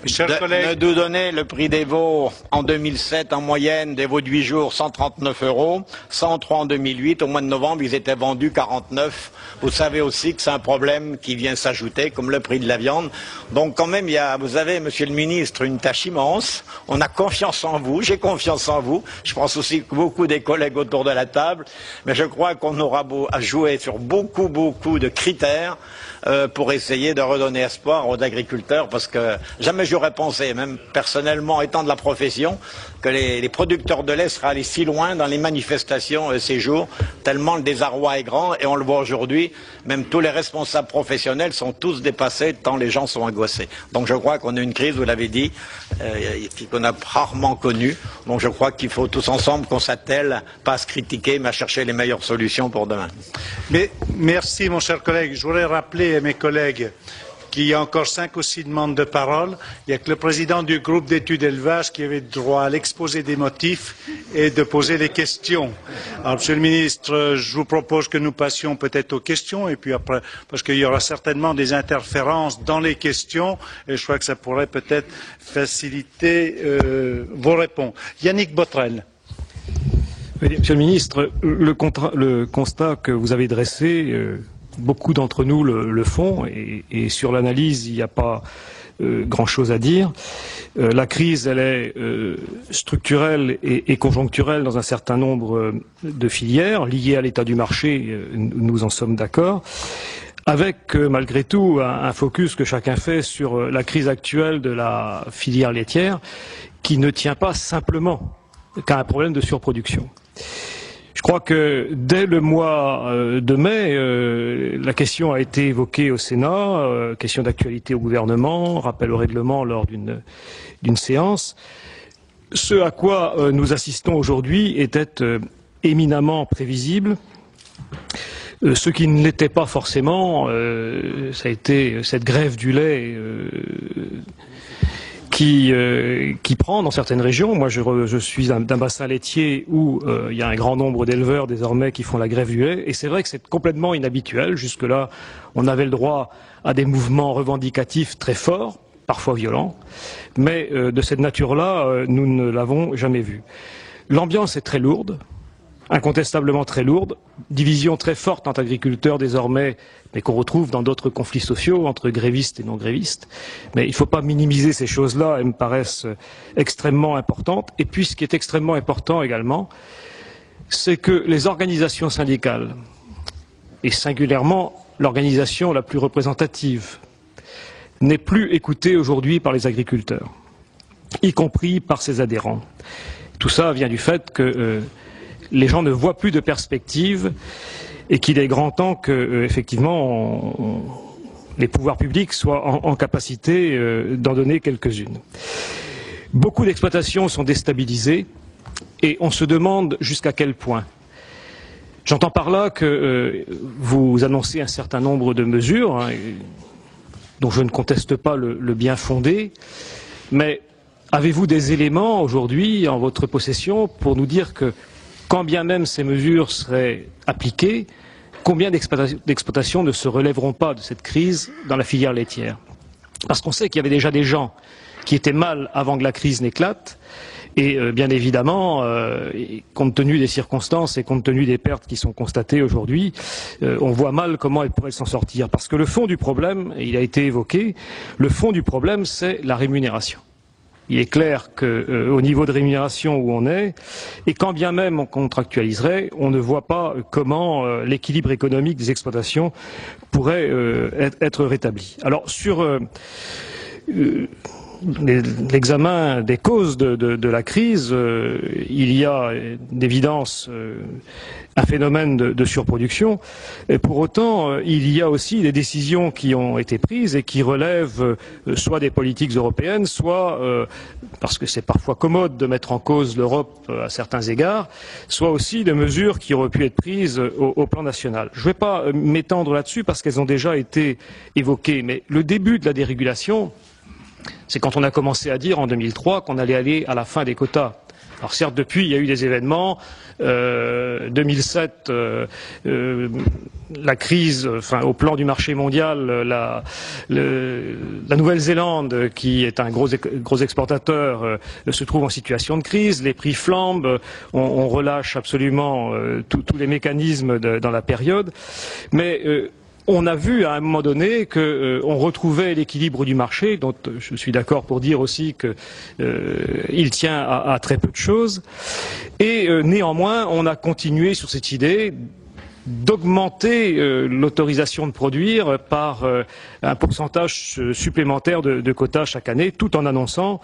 de nous donner le prix des veaux en 2007 en moyenne, des veaux de 8 jours, 139 €, 103 en 2008, au mois de novembre ils étaient vendus 49. Vous savez aussi que c'est un problème qui vient s'ajouter, comme le prix de la viande. Donc quand même, vous avez, Monsieur le Ministre, une tâche immense. On a confiance en vous, j'ai confiance en vous. Je pense aussi que beaucoup des collègues autour de la table. Mais je crois qu'on aura à jouer sur beaucoup de critères pour essayer de redonner espoir aux agriculteurs, parce que jamais j'aurais pensé, même personnellement étant de la profession, que les producteurs de lait seraient allés si loin dans les manifestations ces jours, tellement le désarroi est grand, et on le voit aujourd'hui, même tous les responsables professionnels sont tous dépassés tant les gens sont angoissés. Donc je crois qu'on a une crise, vous l'avez dit, qu'on a rarement connue. Donc je crois qu'il faut tous ensemble qu'on s'attelle, pas à se critiquer, mais à chercher les meilleures solutions pour demain.
Mais merci mon cher collègue. Je voudrais rappeler à mes collègues qu'il y a encore 5 ou 6 demandes de parole. Il n'y a que le président du groupe d'études élevage qui avait droit à l'exposé des motifs et de poser les questions. Alors, Monsieur le Ministre, je vous propose que nous passions peut-être aux questions, et puis après, parce qu'il y aura certainement des interférences dans les questions, et je crois que ça pourrait peut-être faciliter vos réponses. Yannick Botrel.
Monsieur le Ministre, le constat que vous avez dressé, beaucoup d'entre nous le font, et sur l'analyse, il n'y a pas grand-chose à dire. La crise, elle est structurelle et conjoncturelle dans un certain nombre de filières, liées à l'état du marché, nous en sommes d'accord, avec malgré tout un focus que chacun fait sur la crise actuelle de la filière laitière, qui ne tient pas simplement qu'à un problème de surproduction. Je crois que dès le mois de mai, la question a été évoquée au Sénat, question d'actualité au gouvernement, rappel au règlement lors d'une séance. Ce à quoi nous assistons aujourd'hui était éminemment prévisible. Ce qui ne l'était pas forcément, ça a été cette grève du lait qui prend dans certaines régions. Moi, je suis d'un bassin laitier où il y a un grand nombre d'éleveurs désormais qui font la grève du lait, et c'est vrai que c'est complètement inhabituel. Jusque-là, on avait le droit à des mouvements revendicatifs très forts, parfois violents, mais de cette nature-là, nous ne l'avons jamais vu. L'ambiance est très lourde, incontestablement très lourde, division très forte entre agriculteurs désormais, mais qu'on retrouve dans d'autres conflits sociaux, entre grévistes et non-grévistes. Mais il ne faut pas minimiser ces choses-là, elles me paraissent extrêmement importantes. Et puis ce qui est extrêmement important également, c'est que les organisations syndicales, et singulièrement l'organisation la plus représentative, n'est plus écoutée aujourd'hui par les agriculteurs, y compris par ses adhérents. Tout ça vient du fait que les gens ne voient plus de perspective et qu'il est grand temps que, effectivement, les pouvoirs publics soient en capacité d'en donner quelques-unes. Beaucoup d'exploitations sont déstabilisées et on se demande jusqu'à quel point. J'entends par là que vous annoncez un certain nombre de mesures, hein, dont je ne conteste pas le bien fondé, mais avez-vous des éléments aujourd'hui en votre possession pour nous dire que, quand bien même ces mesures seraient appliquées, combien d'exploitations ne se relèveront pas de cette crise dans la filière laitière? Parce qu'on sait qu'il y avait déjà des gens qui étaient mal avant que la crise n'éclate, et bien évidemment, compte tenu des circonstances et compte tenu des pertes qui sont constatées aujourd'hui, on voit mal comment elles pourraient s'en sortir. Parce que le fond du problème, et il a été évoqué, le fond du problème, c'est la rémunération. Il est clair qu'au niveau de rémunération où on est, et quand bien même on contractualiserait, on ne voit pas comment l'équilibre économique des exploitations pourrait être rétabli. Alors sur l'examen des causes de la crise, il y a d'évidence un phénomène de surproduction. Et pour autant, il y a aussi des décisions qui ont été prises et qui relèvent soit des politiques européennes, soit, parce que c'est parfois commode de mettre en cause l'Europe à certains égards, soit aussi de mesures qui auraient pu être prises au plan national. Je ne vais pas m'étendre là-dessus parce qu'elles ont déjà été évoquées, mais le début de la dérégulation, c'est quand on a commencé à dire en 2003 qu'on allait aller à la fin des quotas. Alors certes, depuis, il y a eu des événements. 2007, la crise, enfin, au plan du marché mondial, la Nouvelle-Zélande, qui est un gros exportateur, se trouve en situation de crise. Les prix flambent. On relâche absolument tous les mécanismes dans la période. Mais on a vu à un moment donné qu'on retrouvait l'équilibre du marché, dont je suis d'accord pour dire aussi qu'il tient à très peu de choses. Et néanmoins, on a continué sur cette idée d'augmenter l'autorisation de produire par un pourcentage supplémentaire de quotas chaque année, tout en annonçant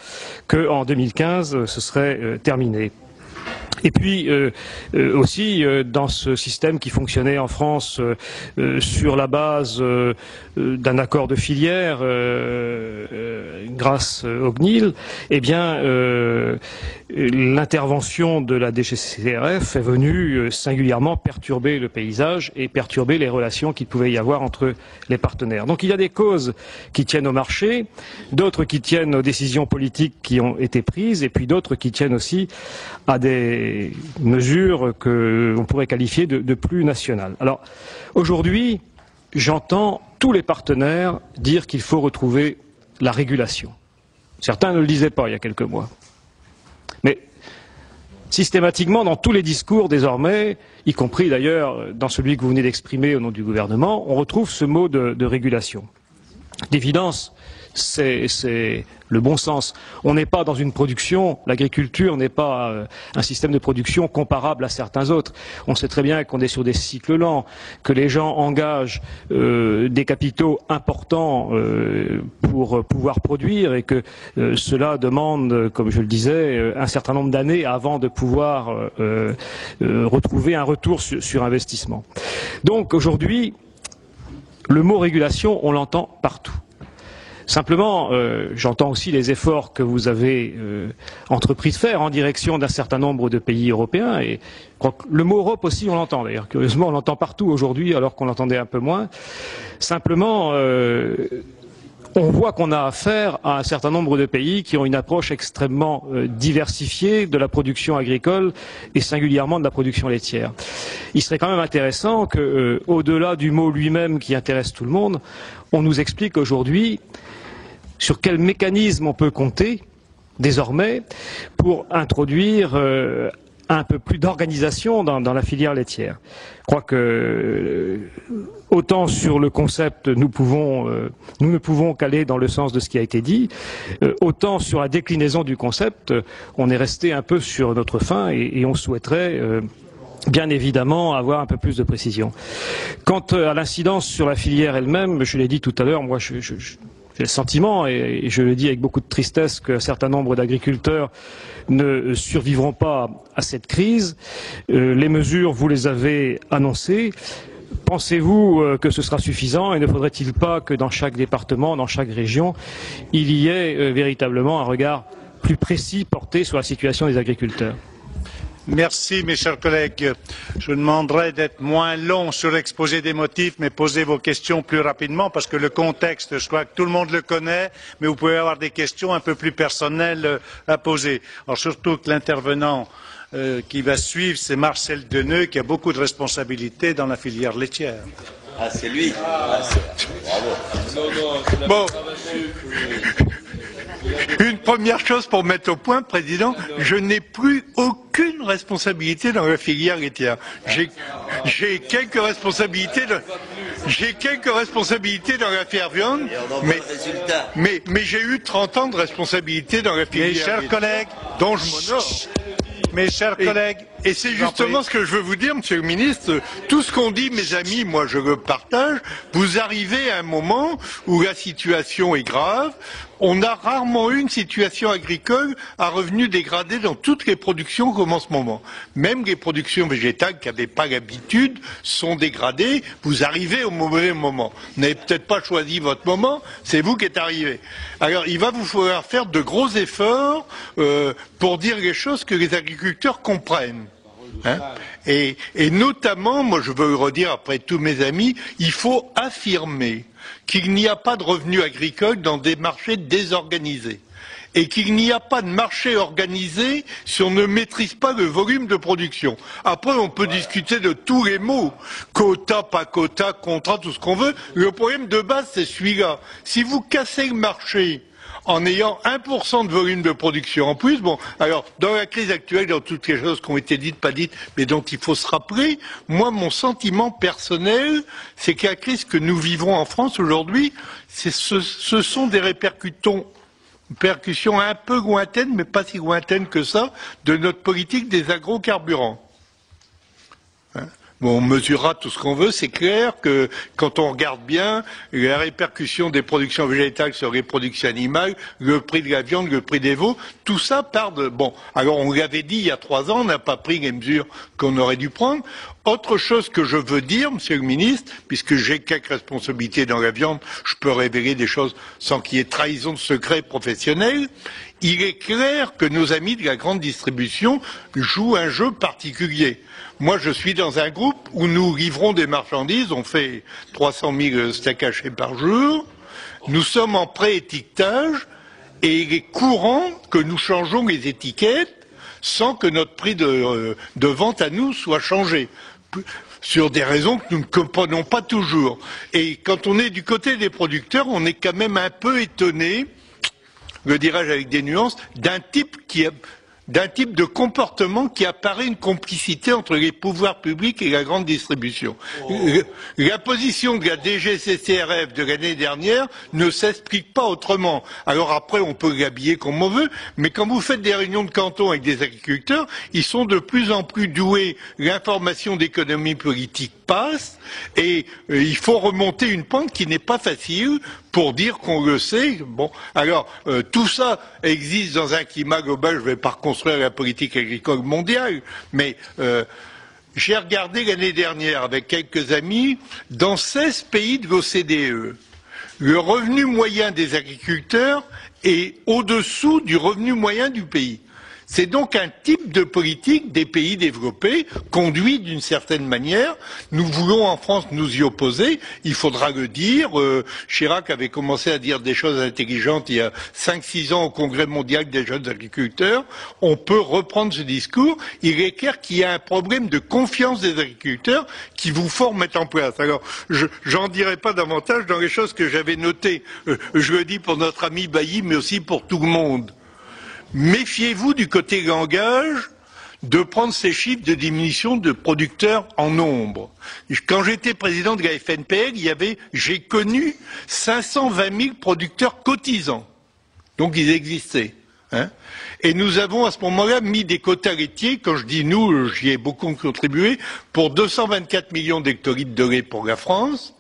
qu'en 2015, ce serait terminé. Et puis aussi dans ce système qui fonctionnait en France sur la base d'un accord de filière grâce au CNIL, eh bien l'intervention de la DGCCRF est venue singulièrement perturber le paysage et perturber les relations qu'il pouvait y avoir entre les partenaires. Donc il y a des causes qui tiennent au marché, d'autres qui tiennent aux décisions politiques qui ont été prises, et puis d'autres qui tiennent aussi à des mesures que l'on pourrait qualifier de plus nationales. Alors aujourd'hui, j'entends tous les partenaires dire qu'il faut retrouver la régulation. Certains ne le disaient pas il y a quelques mois. Mais systématiquement, dans tous les discours désormais, y compris d'ailleurs dans celui que vous venez d'exprimer au nom du gouvernement, on retrouve ce mot de régulation. D'évidence, c'est le bon sens. On n'est pas dans une production, l'agriculture n'est pas un système de production comparable à certains autres. On sait très bien qu'on est sur des cycles lents, que les gens engagent des capitaux importants pour pouvoir produire et que cela demande, comme je le disais, un certain nombre d'années avant de pouvoir retrouver un retour sur investissement. Donc aujourd'hui, le mot régulation, on l'entend partout. Simplement, j'entends aussi les efforts que vous avez entrepris de faire en direction d'un certain nombre de pays européens. Et je crois que le mot Europe aussi, on l'entend d'ailleurs. Curieusement, on l'entend partout aujourd'hui, alors qu'on l'entendait un peu moins. Simplement, on voit qu'on a affaire à un certain nombre de pays qui ont une approche extrêmement diversifiée de la production agricole et singulièrement de la production laitière. Il serait quand même intéressant que, au-delà du mot lui-même qui intéresse tout le monde, on nous explique aujourd'hui sur quel mécanisme on peut compter désormais pour introduire un peu plus d'organisation dans la filière laitière. Je crois que autant sur le concept nous ne pouvons qu'aller dans le sens de ce qui a été dit, autant sur la déclinaison du concept, on est resté un peu sur notre faim et on souhaiterait bien évidemment avoir un peu plus de précision. Quant à l'incidence sur la filière elle-même, je l'ai dit tout à l'heure, moi j'ai le sentiment, et je le dis avec beaucoup de tristesse, qu'un certain nombre d'agriculteurs ne survivront pas à cette crise. Les mesures, vous les avez annoncées. Pensez-vous que ce sera suffisant et ne faudrait-il pas que dans chaque département, dans chaque région, il y ait véritablement un regard plus précis porté sur la situation des agriculteurs ?
Merci, mes chers collègues. Je demanderai d'être moins long sur l'exposé des motifs, mais poser vos questions plus rapidement, parce que le contexte, je crois que tout le monde le connaît, mais vous pouvez avoir des questions un peu plus personnelles à poser. Alors surtout que l'intervenant qui va suivre, c'est Marcel Deneux, qui a beaucoup de responsabilités dans la filière laitière.
Ah, c'est lui. Bravo.
Bon. Une première chose pour mettre au point, Président, je n'ai plus aucune responsabilité dans la filière laitière. J'ai quelques responsabilités dans la filière viande, mais j'ai eu 30 ans de responsabilité dans la filière laitière.
Mes chers collègues,
dont je m'honore.
Mes chers collègues,
et c'est justement ce que je veux vous dire, Monsieur le Ministre. Tout ce qu'on dit, mes amis, moi je le partage. Vous arrivez à un moment où la situation est grave. On a rarement eu une situation agricole à revenus dégradés dans toutes les productions comme en ce moment. Même les productions végétales qui n'avaient pas l'habitude sont dégradées. Vous arrivez au mauvais moment. Vous n'avez peut-être pas choisi votre moment, c'est vous qui êtes arrivé. Alors il va vous falloir faire de gros efforts pour dire les choses que les agriculteurs comprennent. Hein, et notamment, moi je veux le redire après tous mes amis, il faut affirmer qu'il n'y a pas de revenus agricoles dans des marchés désorganisés et qu'il n'y a pas de marché organisé si on ne maîtrise pas le volume de production. Après, on peut discuter de tous les mots, quota, pas quota, contrat, tout ce qu'on veut. Le problème de base, c'est celui-là. Si vous cassez le marché en ayant 1% de volume de production en plus, bon, alors, dans la crise actuelle, dans toutes les choses qui ont été dites, pas dites, mais dont il faut se rappeler, moi, mon sentiment personnel, c'est que la crise que nous vivons en France aujourd'hui, ce sont des répercussions un peu lointaines, mais pas si lointaines que ça, de notre politique des agrocarburants. Bon, on mesurera tout ce qu'on veut, c'est clair que quand on regarde bien la répercussion des productions végétales sur les productions animales, le prix de la viande, le prix des veaux, tout ça part de... Bon, alors on l'avait dit il y a 3 ans, on n'a pas pris les mesures qu'on aurait dû prendre. Autre chose que je veux dire, Monsieur le Ministre, puisque j'ai quelques responsabilités dans la viande, je peux révéler des choses sans qu'il y ait trahison de secret professionnel. Il est clair que nos amis de la grande distribution jouent un jeu particulier. Moi, je suis dans un groupe où nous livrons des marchandises, on fait 300 000 steaks hachés par jour, nous sommes en pré-étiquetage et il est courant que nous changeons les étiquettes sans que notre prix de vente à nous soit changé, sur des raisons que nous ne comprenons pas toujours. Et quand on est du côté des producteurs, on est quand même un peu étonné, le dirais-je avec des nuances, d'un type de comportement qui apparaît une complicité entre les pouvoirs publics et la grande distribution. La position de la DGCCRF de l'année dernière ne s'explique pas autrement. Alors après, on peut l'habiller comme on veut, mais quand vous faites des réunions de canton avec des agriculteurs, ils sont de plus en plus doués. L'information d'économie politique passe et il faut remonter une pente qui n'est pas facile pour dire qu'on le sait. Bon, alors tout ça existe dans un climat global. Je ne vais pas reconstruire la politique agricole mondiale, mais j'ai regardé l'année dernière avec quelques amis dans 16 pays de l'OCDE. Le revenu moyen des agriculteurs est au-dessous du revenu moyen du pays. C'est donc un type de politique des pays développés, conduit d'une certaine manière. Nous voulons en France nous y opposer, il faudra le dire. Chirac avait commencé à dire des choses intelligentes il y a 5-6 ans au Congrès mondial des jeunes agriculteurs. On peut reprendre ce discours. Il est clair qu'il y a un problème de confiance des agriculteurs qu'il vous faut mettre en place. Alors, j'en dirai pas davantage dans les choses que j'avais notées. Je le dis pour notre ami Bailly, mais aussi pour tout le monde. Méfiez-vous du côté langage de prendre ces chiffres de diminution de producteurs en nombre. Quand j'étais président de la FNPL, j'ai connu 520 000 producteurs cotisants. Donc ils existaient. Hein. Et nous avons à ce moment-là mis des quotas laitiers, quand je dis nous, j'y ai beaucoup contribué, pour 224 millions d'hectolitres de lait pour la France.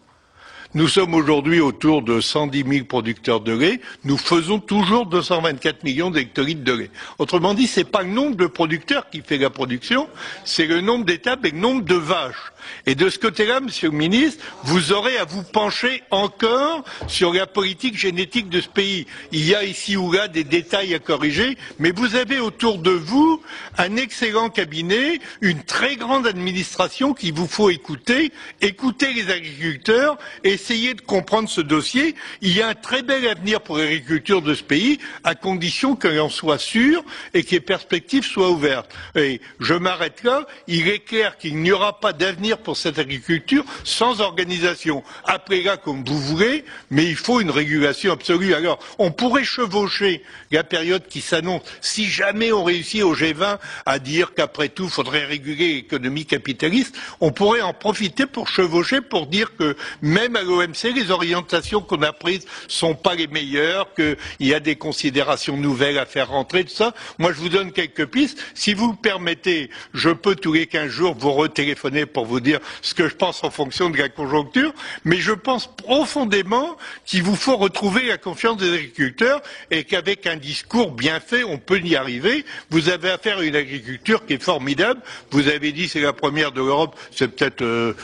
Nous sommes aujourd'hui autour de 110 000 producteurs de lait. Nous faisons toujours 224 millions d'hectolitres de lait. Autrement dit, c'est pas le nombre de producteurs qui fait la production, c'est le nombre d'étapes et le nombre de vaches. Et de ce côté-là, Monsieur le Ministre, vous aurez à vous pencher encore sur la politique génétique de ce pays. Il y a ici ou là des détails à corriger, mais vous avez autour de vous un excellent cabinet, une très grande administration qu'il vous faut écouter, écouter les agriculteurs, essayer de comprendre ce dossier. Il y a un très bel avenir pour l'agriculture de ce pays, à condition que l'on soit sûr et que les perspectives soient ouvertes. Et je m'arrête là. Il est clair qu'il n'y aura pas d'avenir pour cette agriculture sans organisation. Appelez-la comme vous voulez, mais il faut une régulation absolue. Alors, on pourrait chevaucher la période qui s'annonce si jamais on réussit au G20 à dire qu'après tout, il faudrait réguler l'économie capitaliste. On pourrait en profiter pour chevaucher, pour dire que même à l'OMC, les orientations qu'on a prises sont pas les meilleures, qu'il y a des considérations nouvelles à faire rentrer, tout ça. Moi, je vous donne quelques pistes. Si vous me permettez, je peux tous les 15 jours vous retéléphoner pour vous dire ce que je pense en fonction de la conjoncture, mais je pense profondément qu'il vous faut retrouver la confiance des agriculteurs et qu'avec un discours bien fait, on peut y arriver. Vous avez affaire à une agriculture qui est formidable. Vous avez dit c'est la première de l'Europe, c'est peut-être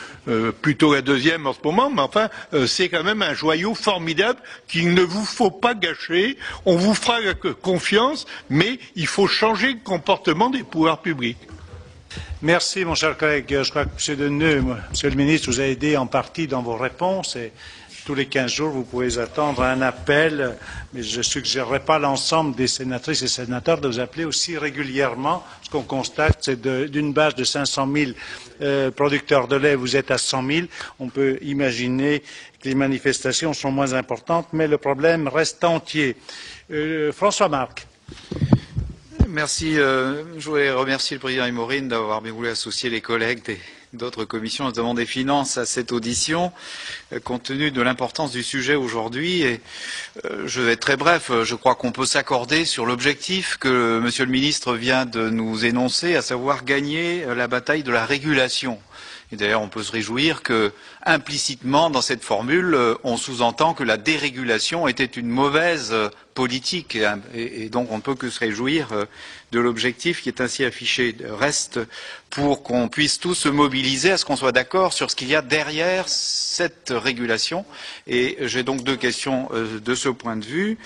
plutôt la deuxième en ce moment, mais enfin, c'est quand même un joyau formidable qu'il ne vous faut pas gâcher. On vous fera confiance, mais il faut changer le comportement des pouvoirs publics.
Merci, mon cher collègue. Je crois que M. Deneux, Monsieur le ministre, vous a aidé en partie dans vos réponses. Et tous les 15 jours, vous pouvez attendre un appel, mais je ne suggérerai pas à l'ensemble des sénatrices et sénateurs de vous appeler aussi régulièrement. Ce qu'on constate, c'est d'une base de 500 000 producteurs de lait, vous êtes à 100 000. On peut imaginer que les manifestations sont moins importantes, mais le problème reste entier. François Marc.
Merci. Je voulais remercier le président Morin d'avoir bien voulu associer les collègues d'autres commissions, notamment des finances, à cette audition, compte tenu de l'importance du sujet aujourd'hui. Et je vais être très bref. Je crois qu'on peut s'accorder sur l'objectif que Monsieur le ministre vient de nous énoncer, à savoir gagner la bataille de la régulation. Et d'ailleurs, on peut se réjouir que, implicitement, dans cette formule, on sous-entend que la dérégulation était une mauvaise politique. Et donc, on ne peut que se réjouir de l'objectif qui est ainsi affiché. Reste pour qu'on puisse tous se mobiliser à ce qu'on soit d'accord sur ce qu'il y a derrière cette régulation. Et j'ai donc deux questions de ce point de vue.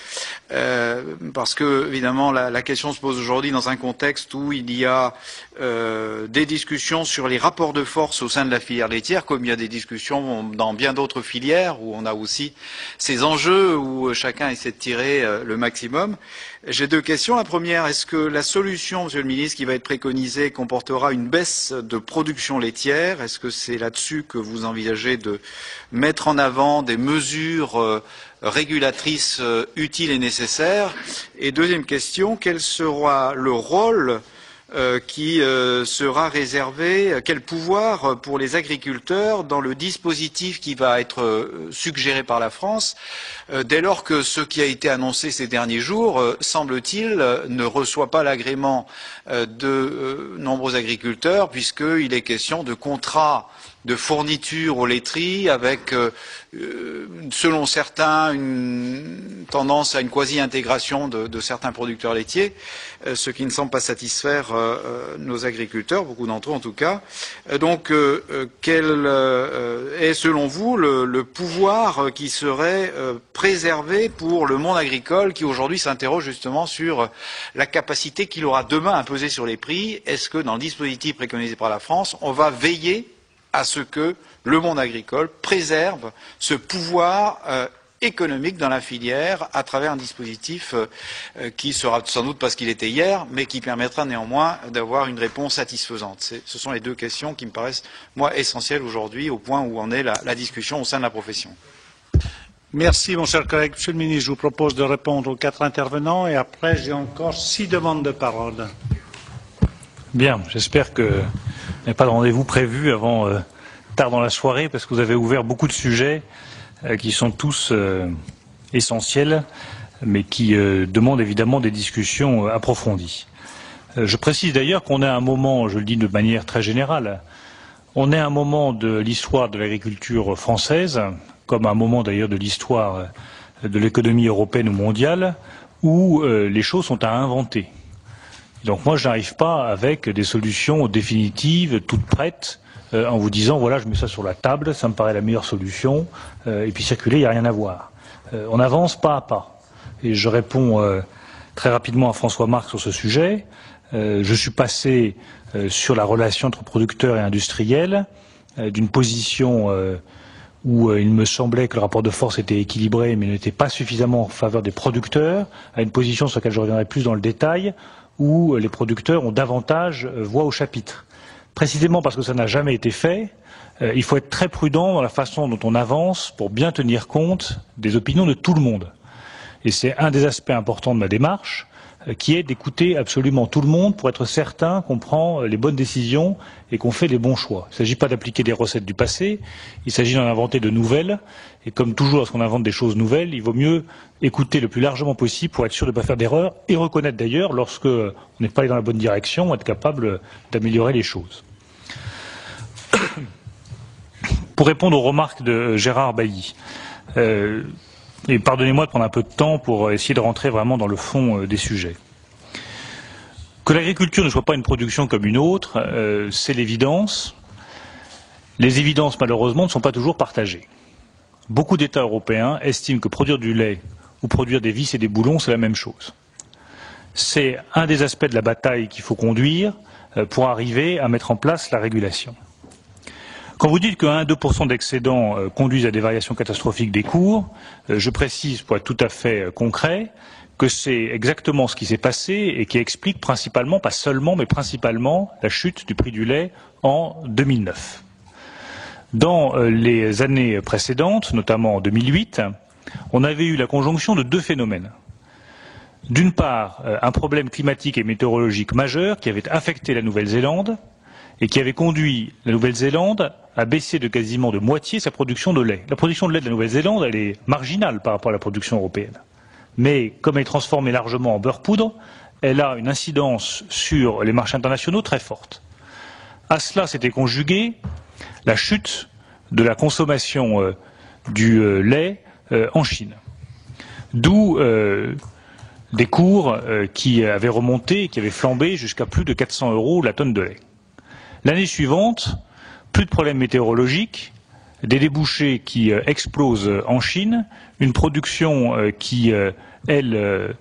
Parce que, évidemment, la question se pose aujourd'hui dans un contexte où il y a des discussions sur les rapports de force au sein de la filière laitière, comme il y a des discussions dans bien d'autres filières où on a aussi ces enjeux où chacun essaie de tirer le maximum. J'ai deux questions. La première, est-ce que la solution, Monsieur le ministre, qui va être préconisée comportera une baisse de production laitière? Est-ce que c'est là-dessus que vous envisagez de mettre en avant des mesures régulatrices utiles et nécessaires? Et deuxième question, quel sera le rôle qui sera réservé, quel pouvoir pour les agriculteurs dans le dispositif qui va être suggéré par la France, dès lors que ce qui a été annoncé ces derniers jours, semble-t-il, ne reçoit pas l'agrément de nombreux agriculteurs, puisqu'il est question de contrats de fourniture aux laiteries, avec, selon certains, une tendance à une quasi-intégration de certains producteurs laitiers, ce qui ne semble pas satisfaire nos agriculteurs, beaucoup d'entre eux en tout cas. Donc, quel est selon vous le pouvoir qui serait préservé pour le monde agricole qui aujourd'hui s'interroge justement sur la capacité qu'il aura demain à peser sur les prix? Est-ce que dans le dispositif préconisé par la France, on va veiller à ce que le monde agricole préserve ce pouvoir économique dans la filière à travers un dispositif qui sera sans doute pas ce qu'il était hier, mais qui permettra néanmoins d'avoir une réponse satisfaisante. Ce sont les deux questions qui me paraissent, moi, essentielles aujourd'hui, au point où en est la discussion au sein de la profession.
Merci, mon cher collègue. Monsieur le ministre, je vous propose de répondre aux 4 intervenants et après, j'ai encore 6 demandes de parole.
Bien, j'espère qu'il n'y a pas de rendez-vous prévu avant tard dans la soirée, parce que vous avez ouvert beaucoup de sujets qui sont tous essentiels, mais qui demandent évidemment des discussions approfondies. Je précise d'ailleurs qu'on est à un moment, je le dis de manière très générale, on est à un moment de l'histoire de l'agriculture française, comme à un moment d'ailleurs de l'histoire de l'économie européenne ou mondiale, où les choses sont à inventer. Donc moi, je n'arrive pas avec des solutions définitives, toutes prêtes, en vous disant, voilà, je mets ça sur la table, ça me paraît la meilleure solution, et puis circuler, il n'y a rien à voir. On avance pas à pas. Et je réponds très rapidement à François Marc sur ce sujet. Je suis passé sur la relation entre producteurs et industriels, d'une position où il me semblait que le rapport de force était équilibré, mais n'était pas suffisamment en faveur des producteurs, à une position sur laquelle je reviendrai plus dans le détail, où les producteurs ont davantage voix au chapitre. Précisément parce que ça n'a jamais été fait, il faut être très prudent dans la façon dont on avance pour bien tenir compte des opinions de tout le monde. Et c'est un des aspects importants de ma démarche, qui est d'écouter absolument tout le monde pour être certain qu'on prend les bonnes décisions et qu'on fait les bons choix. Il ne s'agit pas d'appliquer des recettes du passé, il s'agit d'en inventer de nouvelles. Et comme toujours, lorsqu'on invente des choses nouvelles, il vaut mieux écouter le plus largement possible pour être sûr de ne pas faire d'erreur et reconnaître d'ailleurs, lorsqu'on n'est pas allé dans la bonne direction, être capable d'améliorer les choses. Pour répondre aux remarques de Gérard Bailly, et pardonnez-moi de prendre un peu de temps pour essayer de rentrer vraiment dans le fond des sujets. Que l'agriculture ne soit pas une production comme une autre, c'est l'évidence. Les évidences, malheureusement, ne sont pas toujours partagées. Beaucoup d'États européens estiment que produire du lait ou produire des vis et des boulons, c'est la même chose. C'est un des aspects de la bataille qu'il faut conduire pour arriver à mettre en place la régulation. Quand vous dites que 1 à 2% d'excédents conduisent à des variations catastrophiques des cours, je précise, pour être tout à fait concret, que c'est exactement ce qui s'est passé et qui explique principalement, pas seulement, mais principalement, la chute du prix du lait en 2009. Dans les années précédentes, notamment en 2008, on avait eu la conjonction de deux phénomènes. D'une part, un problème climatique et météorologique majeur qui avait affecté la Nouvelle-Zélande et qui avait conduit la Nouvelle-Zélande à baisser de quasiment de moitié sa production de lait. La production de lait de la Nouvelle-Zélande, elle est marginale par rapport à la production européenne. Mais comme elle est transformée largement en beurre poudre, elle a une incidence sur les marchés internationaux très forte. À cela s'était conjuguée la chute de la consommation du lait en Chine. D'où des cours qui avaient remonté, qui avaient flambé jusqu'à plus de 400 € la tonne de lait. L'année suivante, plus de problèmes météorologiques, des débouchés qui explosent en Chine, une production qui, elle,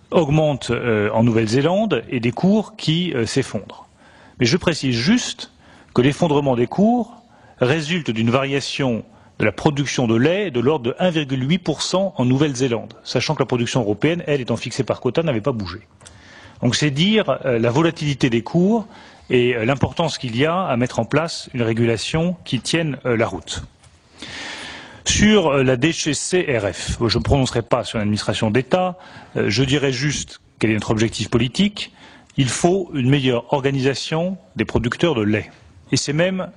augmente en Nouvelle-Zélande et des cours qui s'effondrent. Mais je précise juste que l'effondrement des cours résulte d'une variation de la production de lait de l'ordre de 1,8% en Nouvelle-Zélande, sachant que la production européenne, elle, étant fixée par quota, n'avait pas bougé. Donc c'est dire la volatilité des cours et l'importance qu'il y a à mettre en place une régulation qui tienne la route. Sur la DGCCRF, je ne prononcerai pas sur l'administration d'État, je dirais juste quel est notre objectif politique. Il faut une meilleure organisation des producteurs de lait. Et c'est même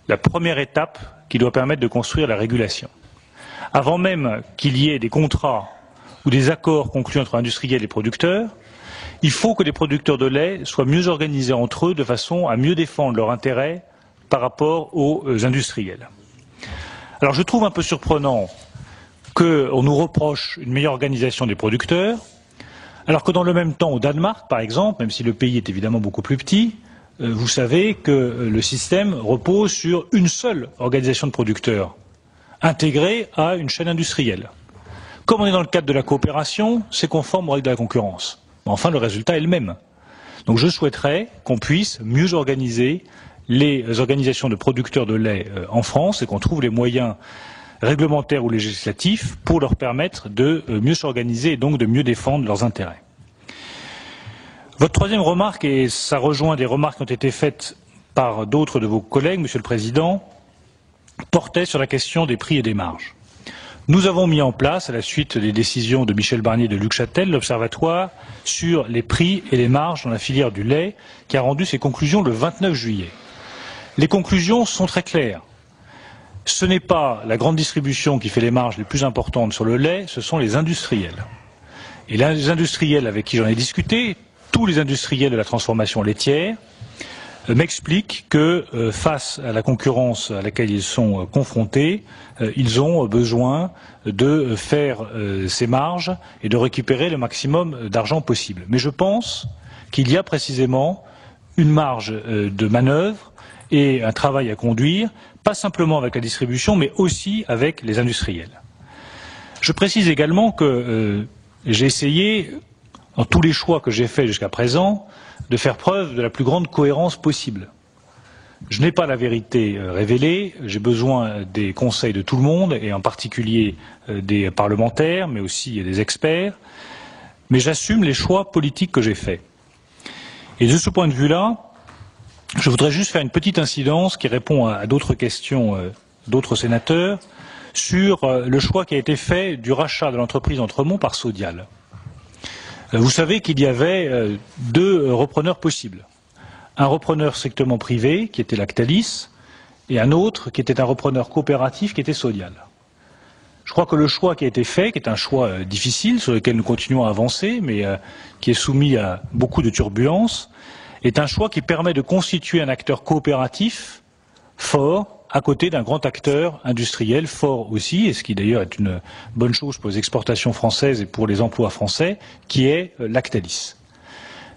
la première étape qui doit permettre de construire la régulation. Avant même qu'il y ait des contrats ou des accords conclus entre industriels et producteurs, il faut que les producteurs de lait soient mieux organisés entre eux de façon à mieux défendre leurs intérêts par rapport aux industriels. Alors je trouve un peu surprenant qu'on nous reproche une meilleure organisation des producteurs, alors que dans le même temps, au Danemark, par exemple, même si le pays est évidemment beaucoup plus petit, vous savez que le système repose sur une seule organisation de producteurs, intégrée à une chaîne industrielle. Comme on est dans le cadre de la coopération, c'est conforme aux règles de la concurrence. Mais enfin, le résultat est le même. Donc je souhaiterais qu'on puisse mieux organiser les organisations de producteurs de lait en France et qu'on trouve les moyens réglementaires ou législatifs pour leur permettre de mieux s'organiser et donc de mieux défendre leurs intérêts. Votre troisième remarque, et ça rejoint des remarques qui ont été faites par d'autres de vos collègues, Monsieur le Président, portait sur la question des prix et des marges. Nous avons mis en place, à la suite des décisions de Michel Barnier et de Luc Châtel, l'Observatoire sur les prix et les marges dans la filière du lait, qui a rendu ses conclusions le 29 juillet. Les conclusions sont très claires. Ce n'est pas la grande distribution qui fait les marges les plus importantes sur le lait, ce sont les industriels. Et les industriels avec qui j'en ai discuté, tous les industriels de la transformation laitière, m'expliquent que face à la concurrence à laquelle ils sont confrontés, ils ont besoin de faire ces marges et de récupérer le maximum d'argent possible. Mais je pense qu'il y a précisément une marge de manœuvre et un travail à conduire, pas simplement avec la distribution, mais aussi avec les industriels. Je précise également que j'ai essayé, dans tous les choix que j'ai faits jusqu'à présent, de faire preuve de la plus grande cohérence possible. Je n'ai pas la vérité révélée, j'ai besoin des conseils de tout le monde, et en particulier des parlementaires, mais aussi des experts, mais j'assume les choix politiques que j'ai faits. Et de ce point de vue-là, je voudrais juste faire une petite incidence qui répond à d'autres questions d'autres sénateurs sur le choix qui a été fait du rachat de l'entreprise Entremont par Sodial. Vous savez qu'il y avait deux repreneurs possibles. Un repreneur strictement privé, qui était Lactalis, et un autre qui était un repreneur coopératif, qui était Sodial. Je crois que le choix qui a été fait, qui est un choix difficile, sur lequel nous continuons à avancer, mais qui est soumis à beaucoup de turbulences, est un choix qui permet de constituer un acteur coopératif fort, à côté d'un grand acteur industriel fort aussi, et ce qui d'ailleurs est une bonne chose pour les exportations françaises et pour les emplois français, qui est Lactalis.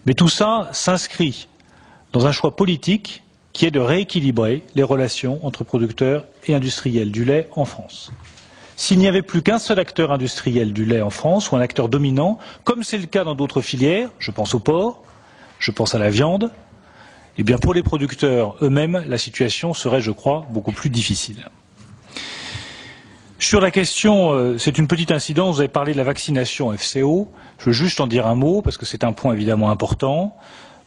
Mais tout ça s'inscrit dans un choix politique qui est de rééquilibrer les relations entre producteurs et industriels du lait en France. S'il n'y avait plus qu'un seul acteur industriel du lait en France, ou un acteur dominant, comme c'est le cas dans d'autres filières, je pense au porc, je pense à la viande, eh bien pour les producteurs eux-mêmes, la situation serait, je crois, beaucoup plus difficile. Sur la question, c'est une petite incidence, vous avez parlé de la vaccination FCO, je veux juste en dire un mot, parce que c'est un point évidemment important.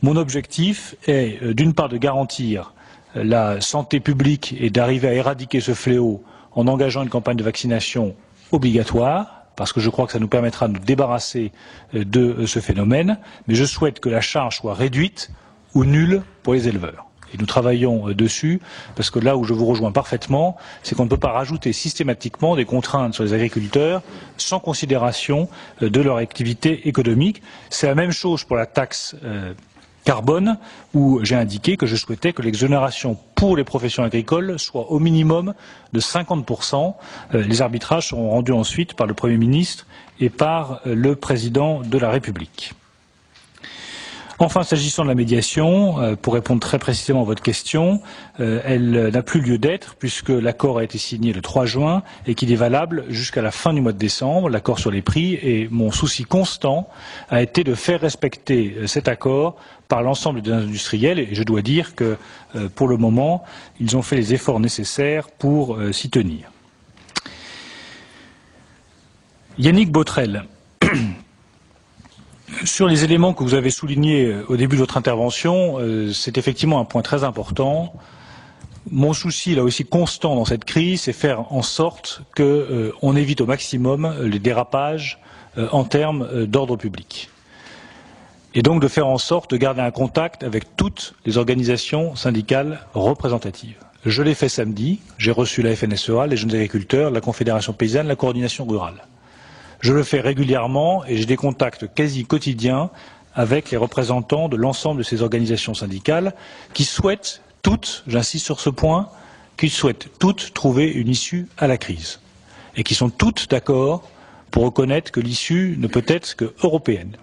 Mon objectif est, d'une part, de garantir la santé publique et d'arriver à éradiquer ce fléau en engageant une campagne de vaccination obligatoire, parce que je crois que ça nous permettra de nous débarrasser de ce phénomène, mais je souhaite que la charge soit réduite ou nulle pour les éleveurs. Et nous travaillons dessus, parce que là où je vous rejoins parfaitement, c'est qu'on ne peut pas rajouter systématiquement des contraintes sur les agriculteurs sans considération de leur activité économique. C'est la même chose pour la taxe carbone, où j'ai indiqué que je souhaitais que l'exonération pour les professions agricoles soit au minimum de 50%. Les arbitrages seront rendus ensuite par le Premier ministre et par le Président de la République. Enfin, s'agissant de la médiation, pour répondre très précisément à votre question, elle n'a plus lieu d'être puisque l'accord a été signé le 3 juin et qu'il est valable jusqu'à la fin du mois de décembre, l'accord sur les prix, et mon souci constant a été de faire respecter cet accord par l'ensemble des industriels, et je dois dire que pour le moment, ils ont fait les efforts nécessaires pour s'y tenir. Yannick Botrel. Sur les éléments que vous avez soulignés au début de votre intervention, c'est effectivement un point très important. Mon souci, là aussi constant dans cette crise, c'est faire en sorte qu'on évite au maximum les dérapages en termes d'ordre public. Et donc de faire en sorte de garder un contact avec toutes les organisations syndicales représentatives. Je l'ai fait samedi, j'ai reçu la FNSEA, les jeunes agriculteurs, la Confédération paysanne, la coordination rurale. Je le fais régulièrement et j'ai des contacts quasi quotidiens avec les représentants de l'ensemble de ces organisations syndicales qui souhaitent toutes, j'insiste sur ce point, qui souhaitent toutes trouver une issue à la crise et qui sont toutes d'accord pour reconnaître que l'issue ne peut être que européenne.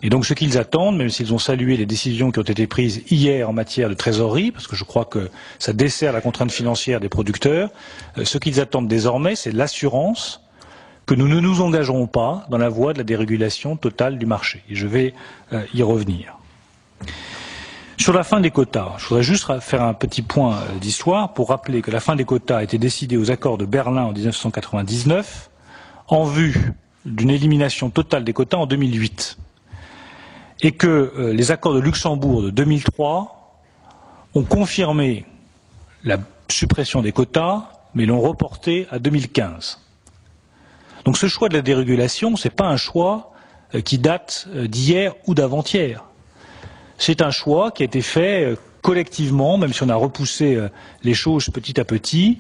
Et donc ce qu'ils attendent, même s'ils ont salué les décisions qui ont été prises hier en matière de trésorerie, parce que je crois que ça dessert la contrainte financière des producteurs, ce qu'ils attendent désormais, c'est l'assurance que nous ne nous engagerons pas dans la voie de la dérégulation totale du marché. Et je vais y revenir. Sur la fin des quotas, je voudrais juste faire un petit point d'histoire pour rappeler que la fin des quotas a été décidée aux accords de Berlin en 1999 en vue d'une élimination totale des quotas en 2008 et que les accords de Luxembourg de 2003 ont confirmé la suppression des quotas mais l'ont reporté à 2015. Donc ce choix de la dérégulation, ce n'est pas un choix qui date d'hier ou d'avant-hier. C'est un choix qui a été fait collectivement, même si on a repoussé les choses petit à petit,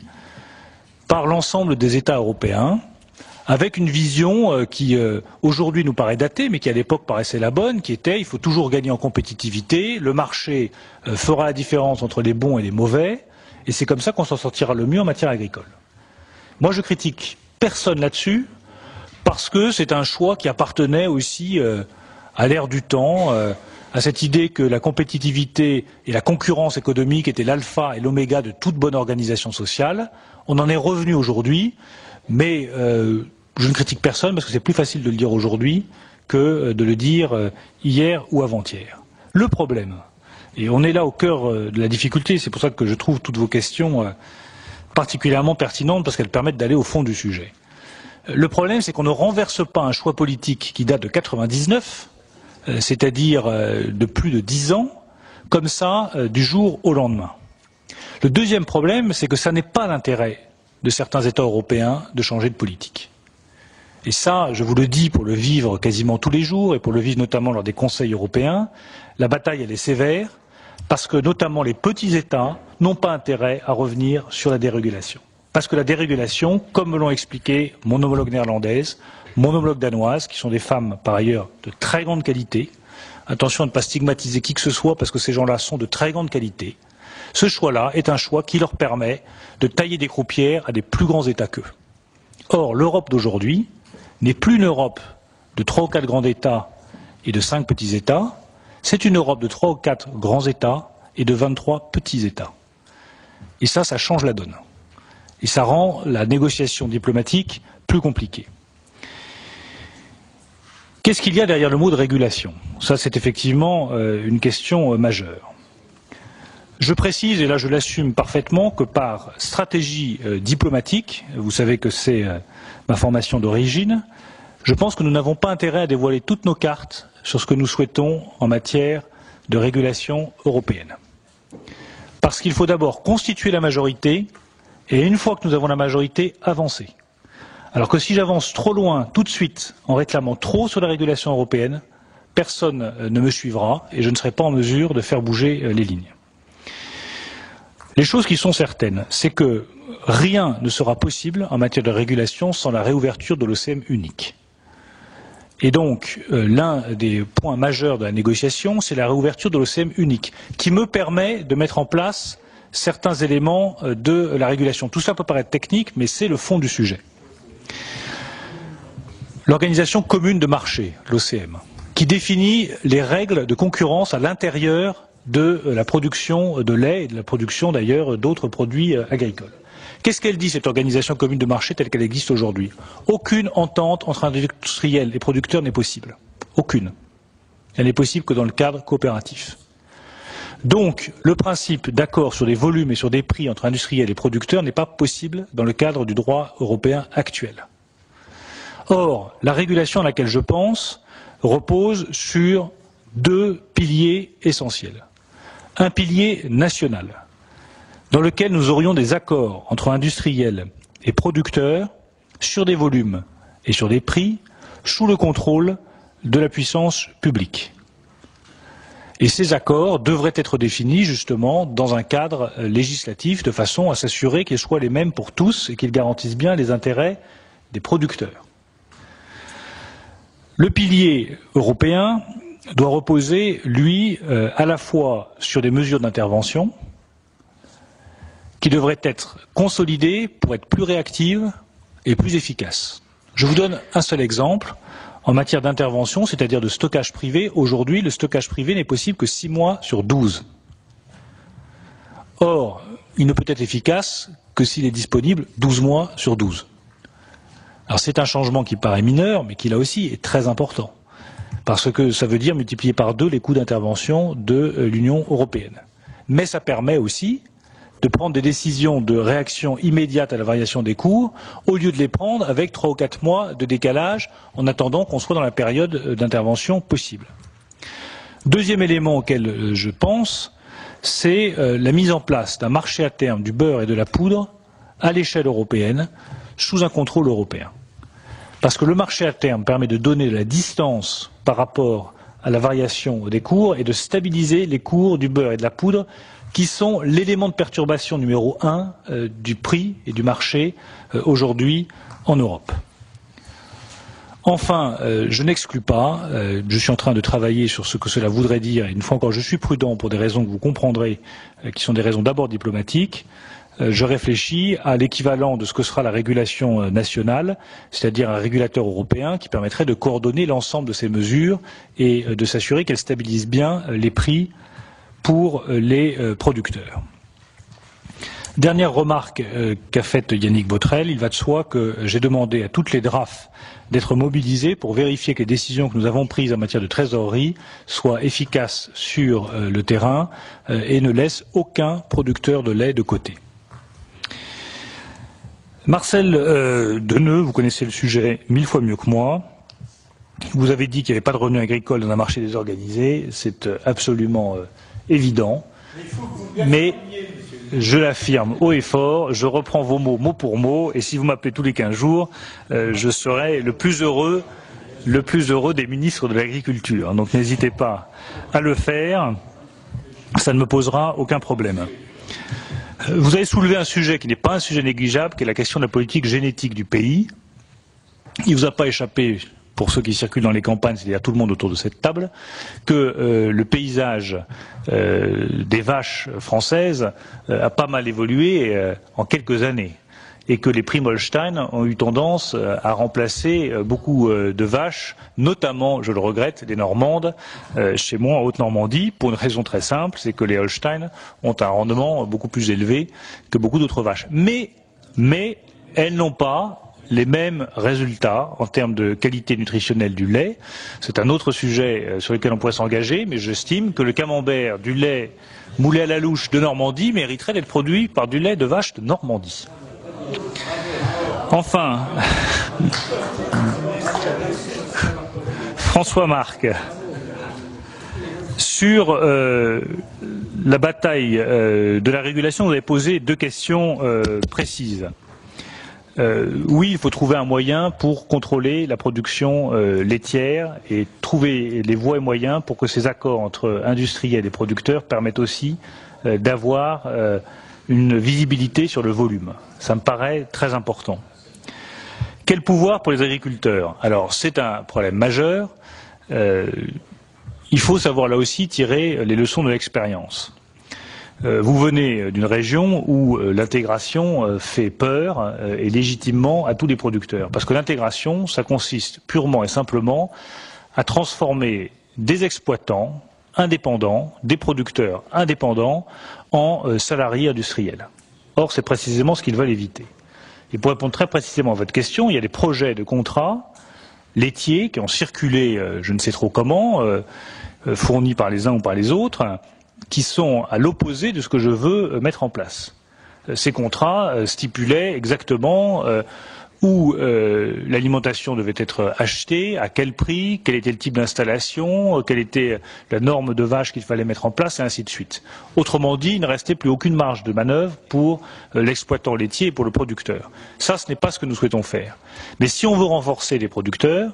par l'ensemble des États européens, avec une vision qui aujourd'hui nous paraît datée, mais qui à l'époque paraissait la bonne, qui était il faut toujours gagner en compétitivité, le marché fera la différence entre les bons et les mauvais, et c'est comme ça qu'on s'en sortira le mieux en matière agricole. Moi je critique personne là-dessus, parce que c'est un choix qui appartenait aussi à l'ère du temps, à cette idée que la compétitivité et la concurrence économique étaient l'alpha et l'oméga de toute bonne organisation sociale. On en est revenu aujourd'hui, mais je ne critique personne parce que c'est plus facile de le dire aujourd'hui que de le dire hier ou avant-hier. Le problème, et on est là au cœur de la difficulté, c'est pour ça que je trouve toutes vos questions particulièrement pertinentes parce qu'elles permettent d'aller au fond du sujet. Le problème, c'est qu'on ne renverse pas un choix politique qui date de 99, c'est-à-dire de plus de 10 ans, comme ça, du jour au lendemain. Le deuxième problème, c'est que ça n'est pas l'intérêt de certains États européens de changer de politique. Et ça, je vous le dis pour le vivre quasiment tous les jours et pour le vivre notamment lors des conseils européens, la bataille elle est sévère parce que notamment les petits États n'ont pas intérêt à revenir sur la dérégulation. Parce que la dérégulation, comme me l'ont expliqué mon homologue néerlandaise, mon homologue danoise, qui sont des femmes par ailleurs de très grande qualité, attention à ne pas stigmatiser qui que ce soit parce que ces gens-là sont de très grande qualité, ce choix-là est un choix qui leur permet de tailler des croupières à des plus grands États qu'eux. Or, l'Europe d'aujourd'hui n'est plus une Europe de 3 ou 4 grands États et de 5 petits États, c'est une Europe de 3 ou 4 grands États et de 23 petits États. Et ça change la donne. Et ça rend la négociation diplomatique plus compliquée. Qu'est-ce qu'il y a derrière le mot de régulation? Ça, c'est effectivement une question majeure. Je précise, et là je l'assume parfaitement, que par stratégie diplomatique, vous savez que c'est ma formation d'origine, je pense que nous n'avons pas intérêt à dévoiler toutes nos cartes sur ce que nous souhaitons en matière de régulation européenne. Parce qu'il faut d'abord constituer la majorité, et une fois que nous avons la majorité, avancer. Alors que si j'avance trop loin tout de suite en réclamant trop sur la régulation européenne, personne ne me suivra et je ne serai pas en mesure de faire bouger les lignes. Les choses qui sont certaines, c'est que rien ne sera possible en matière de régulation sans la réouverture de l'OCM unique. Et donc, l'un des points majeurs de la négociation, c'est la réouverture de l'OCM unique, qui me permet de mettre en place certains éléments de la régulation. Tout cela peut paraître technique, mais c'est le fond du sujet. L'organisation commune de marché, l'OCM, qui définit les règles de concurrence à l'intérieur de la production de lait et de la production d'ailleurs d'autres produits agricoles. Qu'est-ce qu'elle dit, cette organisation commune de marché telle qu'elle existe aujourd'hui? Aucune entente entre industriels et producteurs n'est possible. Aucune. Elle n'est possible que dans le cadre coopératif. Donc, le principe d'accord sur les volumes et sur des prix entre industriels et producteurs n'est pas possible dans le cadre du droit européen actuel. Or, la régulation à laquelle je pense repose sur 2 piliers essentiels. Un pilier national, dans lequel nous aurions des accords entre industriels et producteurs sur des volumes et sur des prix sous le contrôle de la puissance publique. Et ces accords devraient être définis justement dans un cadre législatif de façon à s'assurer qu'ils soient les mêmes pour tous et qu'ils garantissent bien les intérêts des producteurs. Le pilier européen doit reposer, lui, à la fois sur des mesures d'intervention qui devraient être consolidées pour être plus réactives et plus efficaces. Je vous donne un seul exemple. En matière d'intervention, c'est-à-dire de stockage privé, aujourd'hui, le stockage privé n'est possible que 6 mois sur 12. Or, il ne peut être efficace que s'il est disponible 12 mois sur 12. Alors c'est un changement qui paraît mineur, mais qui là aussi est très important. Parce que ça veut dire multiplier par 2 les coûts d'intervention de l'Union européenne. Mais ça permet aussi de prendre des décisions de réaction immédiate à la variation des cours, au lieu de les prendre avec 3 ou 4 mois de décalage, en attendant qu'on soit dans la période d'intervention possible. Deuxième élément auquel je pense, c'est la mise en place d'un marché à terme du beurre et de la poudre à l'échelle européenne, sous un contrôle européen. Parce que le marché à terme permet de donner de la distance par rapport à la variation des cours et de stabiliser les cours du beurre et de la poudre qui sont l'élément de perturbation numéro 1 du prix et du marché aujourd'hui en Europe. Enfin, je n'exclus pas, je suis en train de travailler sur ce que cela voudrait dire, et une fois encore je suis prudent pour des raisons que vous comprendrez, qui sont des raisons d'abord diplomatiques. Je réfléchis à l'équivalent de ce que sera la régulation nationale, c'est-à-dire un régulateur européen qui permettrait de coordonner l'ensemble de ces mesures et de s'assurer qu'elles stabilisent bien les prix pour les producteurs. Dernière remarque qu'a faite Yannick Botrel, il va de soi que j'ai demandé à toutes les DRAF d'être mobilisées pour vérifier que les décisions que nous avons prises en matière de trésorerie soient efficaces sur le terrain et ne laissent aucun producteur de lait de côté. Marcel Deneux, vous connaissez le sujet 1000 fois mieux que moi. Vous avez dit qu'il n'y avait pas de revenus agricoles dans un marché désorganisé. C'est absolument évident. Mais je l'affirme haut et fort, je reprends vos mots mot pour mot, et si vous m'appelez tous les 15 jours, je serai le plus heureux des ministres de l'Agriculture. Donc n'hésitez pas à le faire, ça ne me posera aucun problème. Vous avez soulevé un sujet qui n'est pas un sujet négligeable, qui est la question de la politique génétique du pays. Il ne vous a pas échappé, pour ceux qui circulent dans les campagnes, c'est-à-dire tout le monde autour de cette table, que le paysage des vaches françaises a pas mal évolué en quelques années, et que les prix Holstein ont eu tendance à remplacer beaucoup de vaches, notamment, je le regrette, des Normandes, chez moi en Haute-Normandie, pour une raison très simple, c'est que les Holstein ont un rendement beaucoup plus élevé que beaucoup d'autres vaches. Mais elles n'ont pas les mêmes résultats en termes de qualité nutritionnelle du lait. C'est un autre sujet sur lequel on pourrait s'engager, mais j'estime que le camembert du lait moulé à la louche de Normandie mériterait d'être produit par du lait de vache de Normandie. Enfin, François Marc, sur la bataille de la régulation, vous avez posé 2 questions précises. Oui, il faut trouver un moyen pour contrôler la production laitière et trouver les voies et moyens pour que ces accords entre industriels et producteurs permettent aussi d'avoir une visibilité sur le volume. Ça me paraît très important. Quel pouvoir pour les agriculteurs? Alors, c'est un problème majeur. Il faut savoir là aussi tirer les leçons de l'expérience. Vous venez d'une région où l'intégration fait peur et légitimement à tous les producteurs. Parce que l'intégration, ça consiste purement et simplement à transformer des exploitants indépendants, des producteurs indépendants en salariés industriels. Or, c'est précisément ce qu'ils veulent éviter. Et pour répondre très précisément à votre question, il y a des projets de contrats laitiers qui ont circulé, je ne sais trop comment, fournis par les uns ou par les autres, qui sont à l'opposé de ce que je veux mettre en place. Ces contrats stipulaient exactement où l'alimentation devait être achetée, à quel prix, quel était le type d'installation, quelle était la norme de vache qu'il fallait mettre en place, et ainsi de suite. Autrement dit, il ne restait plus aucune marge de manœuvre pour l'exploitant laitier et pour le producteur. Ça, ce n'est pas ce que nous souhaitons faire. Mais si on veut renforcer les producteurs,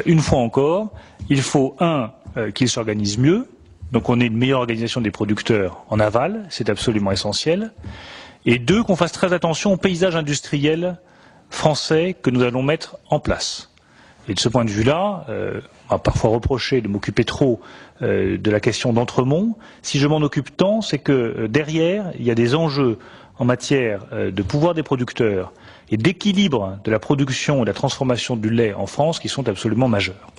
une fois encore, il faut, qu'ils s'organisent mieux. Donc on ait une meilleure organisation des producteurs en aval, c'est absolument essentiel. Et 2, qu'on fasse très attention au paysage industriel français que nous allons mettre en place. Et de ce point de vue-là, on m'a parfois reproché de m'occuper trop de la question d'Entremont. Si je m'en occupe tant, c'est que derrière, il y a des enjeux en matière de pouvoir des producteurs et d'équilibre de la production et de la transformation du lait en France qui sont absolument majeurs.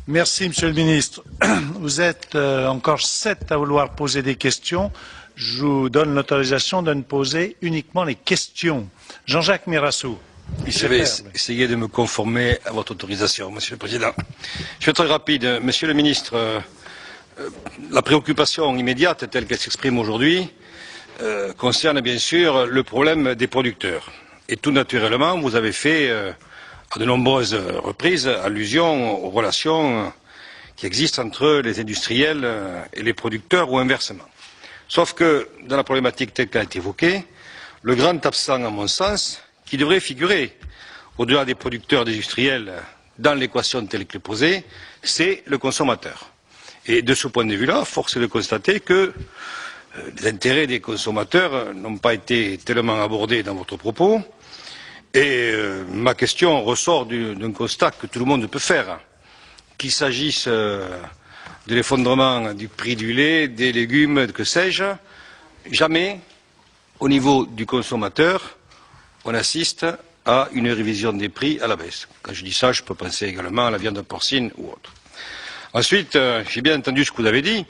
Merci, Monsieur le Ministre. Vous êtes encore 7 à vouloir poser des questions. Je vous donne l'autorisation de ne poser uniquement les questions. Jean-Jacques Mirassou.
Je vais essayer de me conformer à votre autorisation, Monsieur le Président. Je vais être très rapide. Monsieur le Ministre, la préoccupation immédiate telle qu'elle s'exprime aujourd'hui concerne bien sûr le problème des producteurs. Et tout naturellement, vous avez fait à de nombreuses reprises allusion aux relations qui existent entre les industriels et les producteurs ou inversement. Sauf que dans la problématique telle qu'elle a été évoquée, le grand absent, à mon sens, qui devrait figurer au-delà des producteurs, des industriels, dans l'équation telle qu'elle est posée, c'est le consommateur. Et de ce point de vue-là, force est de constater que les intérêts des consommateurs n'ont pas été tellement abordés dans votre propos. Et ma question ressort d'un constat que tout le monde peut faire, qu'il s'agisse de l'effondrement du prix du lait, des légumes, que sais-je, jamais, au niveau du consommateur, on assiste à une révision des prix à la baisse. Quand je dis ça, je peux penser également à la viande porcine ou autre. Ensuite, j'ai bien entendu ce que vous avez dit,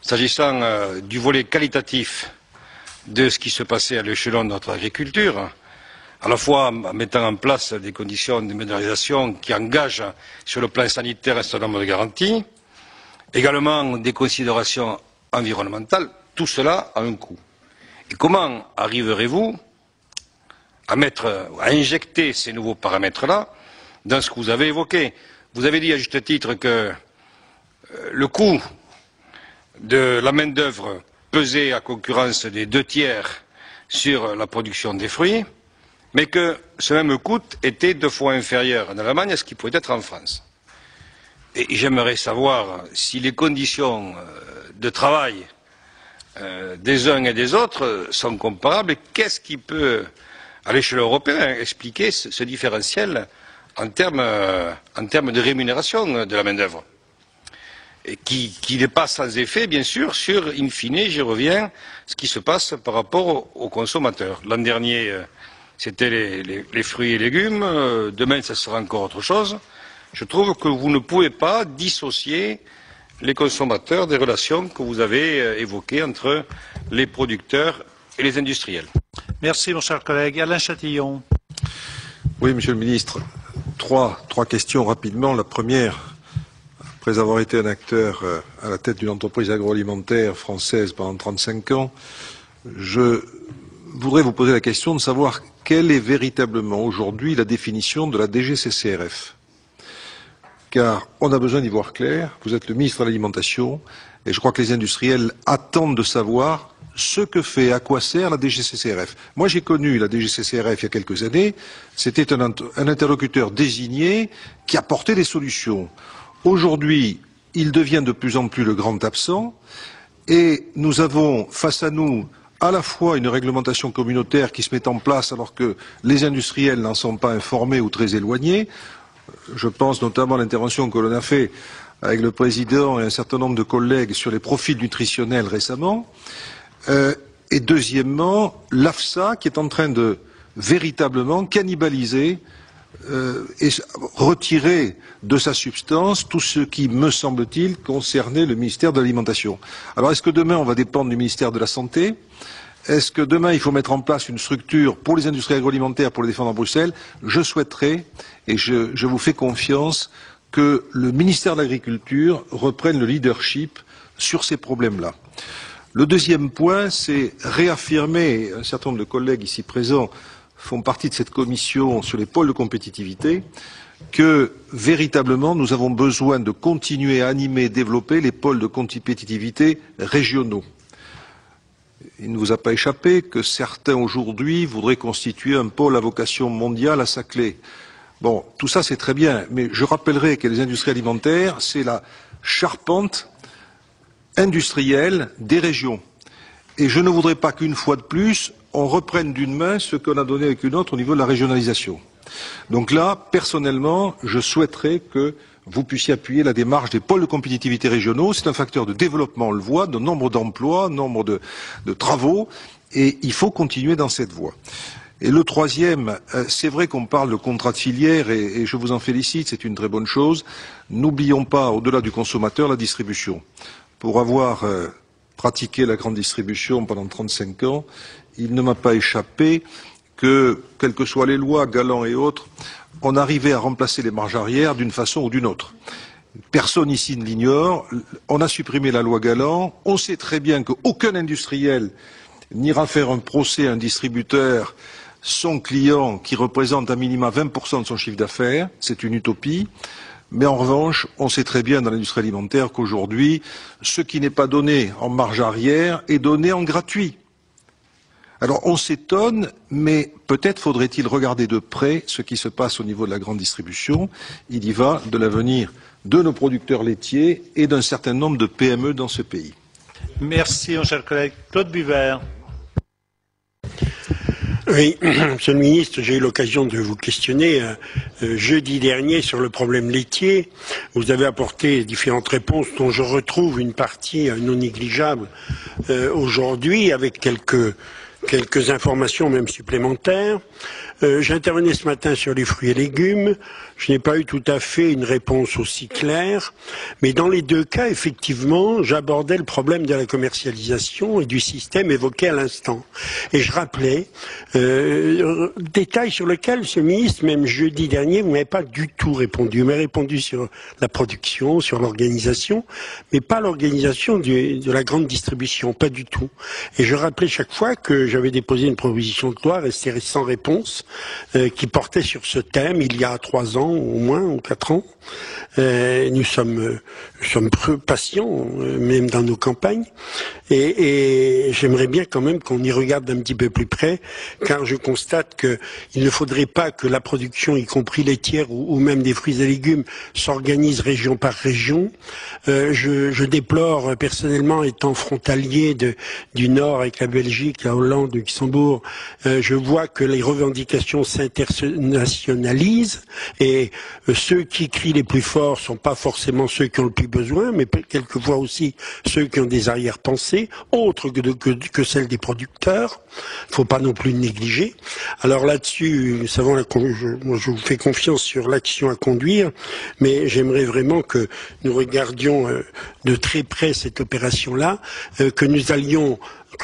s'agissant du volet qualitatif de ce qui se passait à l'échelon de notre agriculture, à la fois en mettant en place des conditions de modernisation qui engagent sur le plan sanitaire un certain nombre de garanties, également des considérations environnementales, tout cela a un coût. Et comment arriverez-vous à injecter ces nouveaux paramètres-là dans ce que vous avez évoqué? Vous avez dit à juste titre que le coût de la main-d'œuvre pesait à concurrence des 2/3 sur la production des fruits, mais que ce même coût était 2 fois inférieur en Allemagne à ce qui pouvait être en France. Et j'aimerais savoir si les conditions de travail des uns et des autres sont comparables et qu'est-ce qui peut, à l'échelle européenne, expliquer ce différentiel en termes de rémunération de la main-d'œuvre. Et qui n'est pas sans effet, bien sûr, sur, in fine, j'y reviens, ce qui se passe par rapport aux consommateurs. L'an dernier, c'était les fruits et légumes, demain, ça sera encore autre chose. Je trouve que vous ne pouvez pas dissocier les consommateurs des relations que vous avez évoquées entre les producteurs et les industriels.
Merci, mon cher collègue. Alain Chatillon.
Oui, Monsieur le Ministre. Trois questions rapidement. La première, après avoir été un acteur à la tête d'une entreprise agroalimentaire française pendant 35 ans, je voudrais vous poser la question de savoir quelle est véritablement aujourd'hui la définition de la DGCCRF. Car on a besoin d'y voir clair. Vous êtes le ministre de l'Alimentation et je crois que les industriels attendent de savoir ce que fait, à quoi sert la DGCCRF. Moi, j'ai connu la DGCCRF il y a quelques années. C'était un interlocuteur désigné qui apportait des solutions. Aujourd'hui, il devient de plus en plus le grand absent et nous avons face à nous à la fois une réglementation communautaire qui se met en place alors que les industriels n'en sont pas informés ou très éloignés. Je pense notamment à l'intervention que l'on a fait avec le président et un certain nombre de collègues sur les profils nutritionnels récemment. Et deuxièmement, l'AFSA qui est en train de véritablement cannibaliser et retirer de sa substance tout ce qui, me semble-t-il, concernait le ministère de l'Alimentation. Alors est-ce que demain on va dépendre du ministère de la Santé ? Est-ce que demain il faut mettre en place une structure pour les industries agroalimentaires pour les défendre à Bruxelles ? Je souhaiterais, et je vous fais confiance, que le ministère de l'Agriculture reprenne le leadership sur ces problèmes-là. Le deuxième point, c'est réaffirmer, un certain nombre de collègues ici présents font partie de cette commission sur les pôles de compétitivité, que véritablement nous avons besoin de continuer à animer et développer les pôles de compétitivité régionaux. Il ne vous a pas échappé que certains aujourd'hui voudraient constituer un pôle à vocation mondiale à Saclay. Bon, tout ça c'est très bien, mais je rappellerai que les industries alimentaires, c'est la charpente industrielle des régions. Et je ne voudrais pas qu'une fois de plus, on reprenne d'une main ce qu'on a donné avec une autre au niveau de la régionalisation. Donc là, personnellement, je souhaiterais que vous puissiez appuyer la démarche des pôles de compétitivité régionaux. C'est un facteur de développement, on le voit, de nombre d'emplois, nombre de travaux, et il faut continuer dans cette voie. Et le troisième, c'est vrai qu'on parle de contrat de filière, et je vous en félicite, c'est une très bonne chose. N'oublions pas, au-delà du consommateur, la distribution. Pour avoir pratiqué la grande distribution pendant 35 ans, il ne m'a pas échappé que, quelles que soient les lois, Galland et autres, on arrivait à remplacer les marges arrière d'une façon ou d'une autre. Personne ici ne l'ignore. On a supprimé la loi Galland. On sait très bien qu'aucun industriel n'ira faire un procès à un distributeur, son client qui représente à minima 20% de son chiffre d'affaires. C'est une utopie. Mais en revanche, on sait très bien dans l'industrie alimentaire qu'aujourd'hui, ce qui n'est pas donné en marge arrière est donné en gratuit. Alors on s'étonne, mais peut-être faudrait-il regarder de près ce qui se passe au niveau de la grande distribution. Il y va de l'avenir de nos producteurs laitiers et d'un certain nombre de PME dans ce pays.
Merci, mon cher collègue. Claude Buvert.
Oui, Monsieur le Ministre, j'ai eu l'occasion de vous questionner jeudi dernier sur le problème laitier. Vous avez apporté différentes réponses dont je retrouve une partie non négligeable aujourd'hui avec quelques informations même supplémentaires. J'intervenais ce matin sur les fruits et légumes. Je n'ai pas eu tout à fait une réponse aussi claire, mais dans les deux cas, effectivement, j'abordais le problème de la commercialisation et du système évoqué à l'instant. Et je rappelais détail sur lequel, Monsieur le Ministre, même jeudi dernier, vous n'avez pas du tout répondu. Vous m'avez répondu sur la production, sur l'organisation, mais pas l'organisation de la grande distribution, pas du tout. Et je rappelais chaque fois que j'avais déposé une proposition de loi restée sans réponse, qui portait sur ce thème il y a 3 ans au moins, ou 4 ans. Nous sommes patients, même dans nos campagnes, et j'aimerais bien quand même qu'on y regarde d'un petit peu plus près, car je constate qu'il ne faudrait pas que la production, y compris laitière ou même des fruits et légumes, s'organise région par région. Je déplore personnellement, étant frontalier du Nord avec la Belgique, la Hollande, le Luxembourg, je vois que les revendications s'internationalisent et ceux qui crient les plus forts sont pas forcément ceux qui ont le plus besoin, mais quelquefois aussi ceux qui ont des arrière-pensées autres que celles des producteurs. Il ne faut pas non plus le négliger. Alors là-dessus, nous savons, je vous fais confiance sur l'action à conduire, mais j'aimerais vraiment que nous regardions de très près cette opération-là, que nous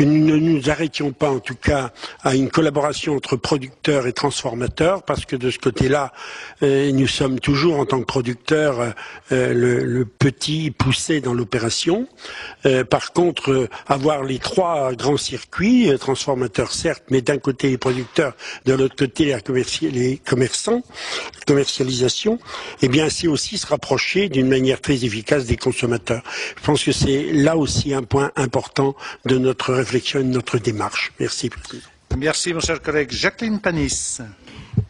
ne nous arrêtions pas en tout cas à une collaboration entre producteurs et transformateurs, parce que de ce côté-là, nous sommes toujours en tant que producteurs le petit poussé dans l'opération. Par contre, avoir les 3 grands circuits, transformateurs certes, mais d'un côté les producteurs, de l'autre côté les commerçants, commercialisation, eh bien c'est aussi se rapprocher d'une manière très efficace des consommateurs. Je pense que c'est là aussi un point important de notre réflexion et de notre démarche. Merci, Président.
Merci, mon cher collègue. Jacqueline Panis.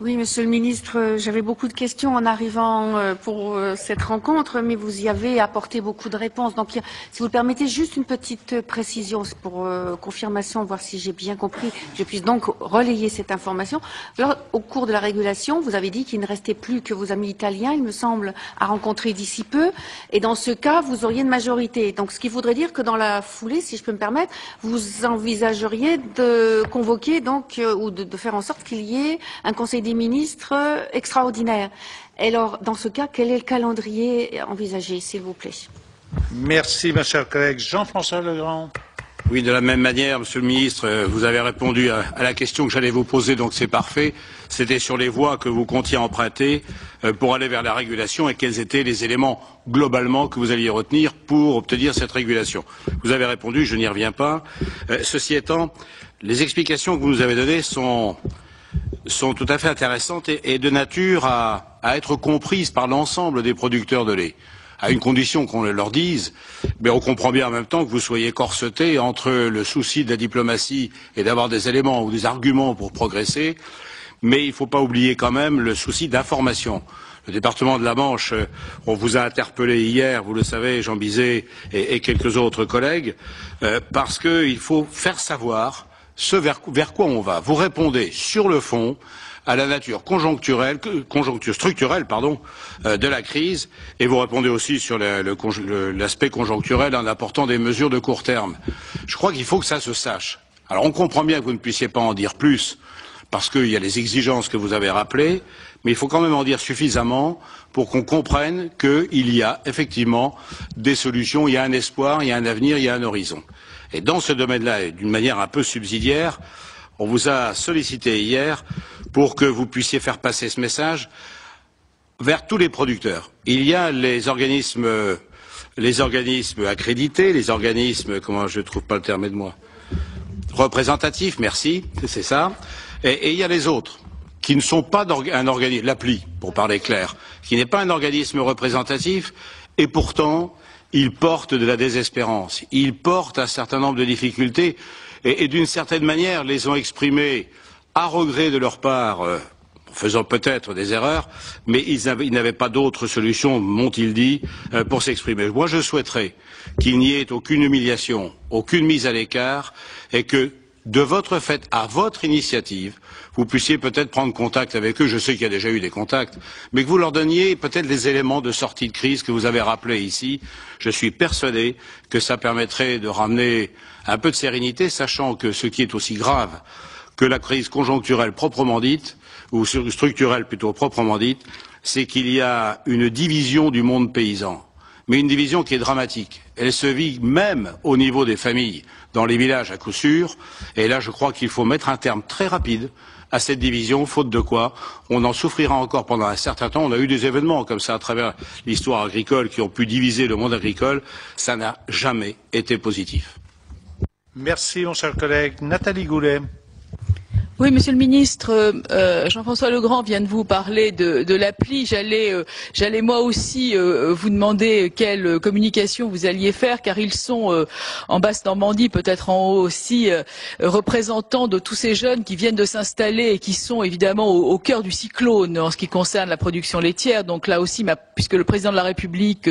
Oui, Monsieur le Ministre, j'avais beaucoup de questions en arrivant pour cette rencontre, mais vous y avez apporté beaucoup de réponses. Donc, si vous le permettez, juste une petite précision pour confirmation, voir si j'ai bien compris, je puisse donc relayer cette information. Alors, au cours de la régulation, vous avez dit qu'il ne restait plus que vos amis italiens, il me semble, à rencontrer d'ici peu. Et dans ce cas, vous auriez une majorité. Donc, ce qui voudrait dire que dans la foulée, si je peux me permettre, vous envisageriez de convoquer donc ou de faire en sorte qu'il y ait un Conseil des ministres extraordinaire. Et alors, dans ce cas, quel est le calendrier envisagé, s'il vous plaît?
Merci, ma chère collègue. Jean-François Legrand.
Oui, de la même manière, Monsieur le Ministre, vous avez répondu à la question que j'allais vous poser, donc c'est parfait. C'était sur les voies que vous comptiez emprunter pour aller vers la régulation et quels étaient les éléments globalement que vous alliez retenir pour obtenir cette régulation. Vous avez répondu, je n'y reviens pas. Ceci étant, les explications que vous nous avez données sont tout à fait intéressantes et de nature à être comprises par l'ensemble des producteurs de lait, à une condition qu'on leur dise, mais on comprend bien en même temps que vous soyez corsetés entre le souci de la diplomatie et d'avoir des éléments ou des arguments pour progresser, mais il ne faut pas oublier quand même le souci d'information. Le département de la Manche, on vous a interpellé hier, vous le savez, Jean Bizet et quelques autres collègues, parce qu'il faut faire savoir vers quoi on va. Vous répondez sur le fond,
à la nature structurelle de la crise, et vous répondez aussi sur l'aspect conjoncturel en apportant des mesures de court terme. Je crois qu'il faut que ça se sache. Alors on comprend bien que vous ne puissiez pas en dire plus, parce qu'il y a les exigences que vous avez rappelées, mais il faut quand même en dire suffisamment pour qu'on comprenne qu'il y a effectivement des solutions, il y a un espoir, il y a un avenir, il y a un horizon. Et dans ce domaine-là, et d'une manière un peu subsidiaire, on vous a sollicité hier pour que vous puissiez faire passer ce message vers tous les producteurs. Il y a les organismes accrédités, les organismes, comment je ne trouve pas le terme, aide-moi, représentatifs, merci, c'est ça, et il y a les autres, qui ne sont pas un organisme, l'appli, pour parler clair, qui n'est pas un organisme représentatif, et pourtant, il porte de la désespérance, il porte un certain nombre de difficultés, et d'une certaine manière, les ont exprimées à regret de leur part, faisant peut-être des erreurs, mais ils n'avaient pas d'autre solution, m'ont-ils dit, pour s'exprimer. Moi, je souhaiterais qu'il n'y ait aucune humiliation, aucune mise à l'écart, et que, de votre fait, à votre initiative, vous puissiez peut-être prendre contact avec eux, je sais qu'il y a déjà eu des contacts, mais que vous leur donniez peut-être les éléments de sortie de crise que vous avez rappelés ici. Je suis persuadé que ça permettrait de ramener un peu de sérénité, sachant que ce qui est aussi grave que la crise conjoncturelle proprement dite, ou structurelle plutôt proprement dite, c'est qu'il y a une division du monde paysan, mais une division qui est dramatique. Elle se vit même au niveau des familles, dans les villages à coup sûr, et là je crois qu'il faut mettre un terme très rapide à cette division, faute de quoi on en souffrira encore pendant un certain temps. On a eu des événements comme ça à travers l'histoire agricole qui ont pu diviser le monde agricole, ça n'a jamais été positif.
Merci mon cher collègue. Nathalie Goulet.
Oui, Monsieur le Ministre, Jean-François Legrand vient de vous parler de l'appli. J'allais moi aussi vous demander quelle communication vous alliez faire, car ils sont en Basse-Normandie, peut-être en haut aussi, représentants de tous ces jeunes qui viennent de s'installer et qui sont évidemment au cœur du cyclone en ce qui concerne la production laitière. Donc là aussi, puisque le président de la République,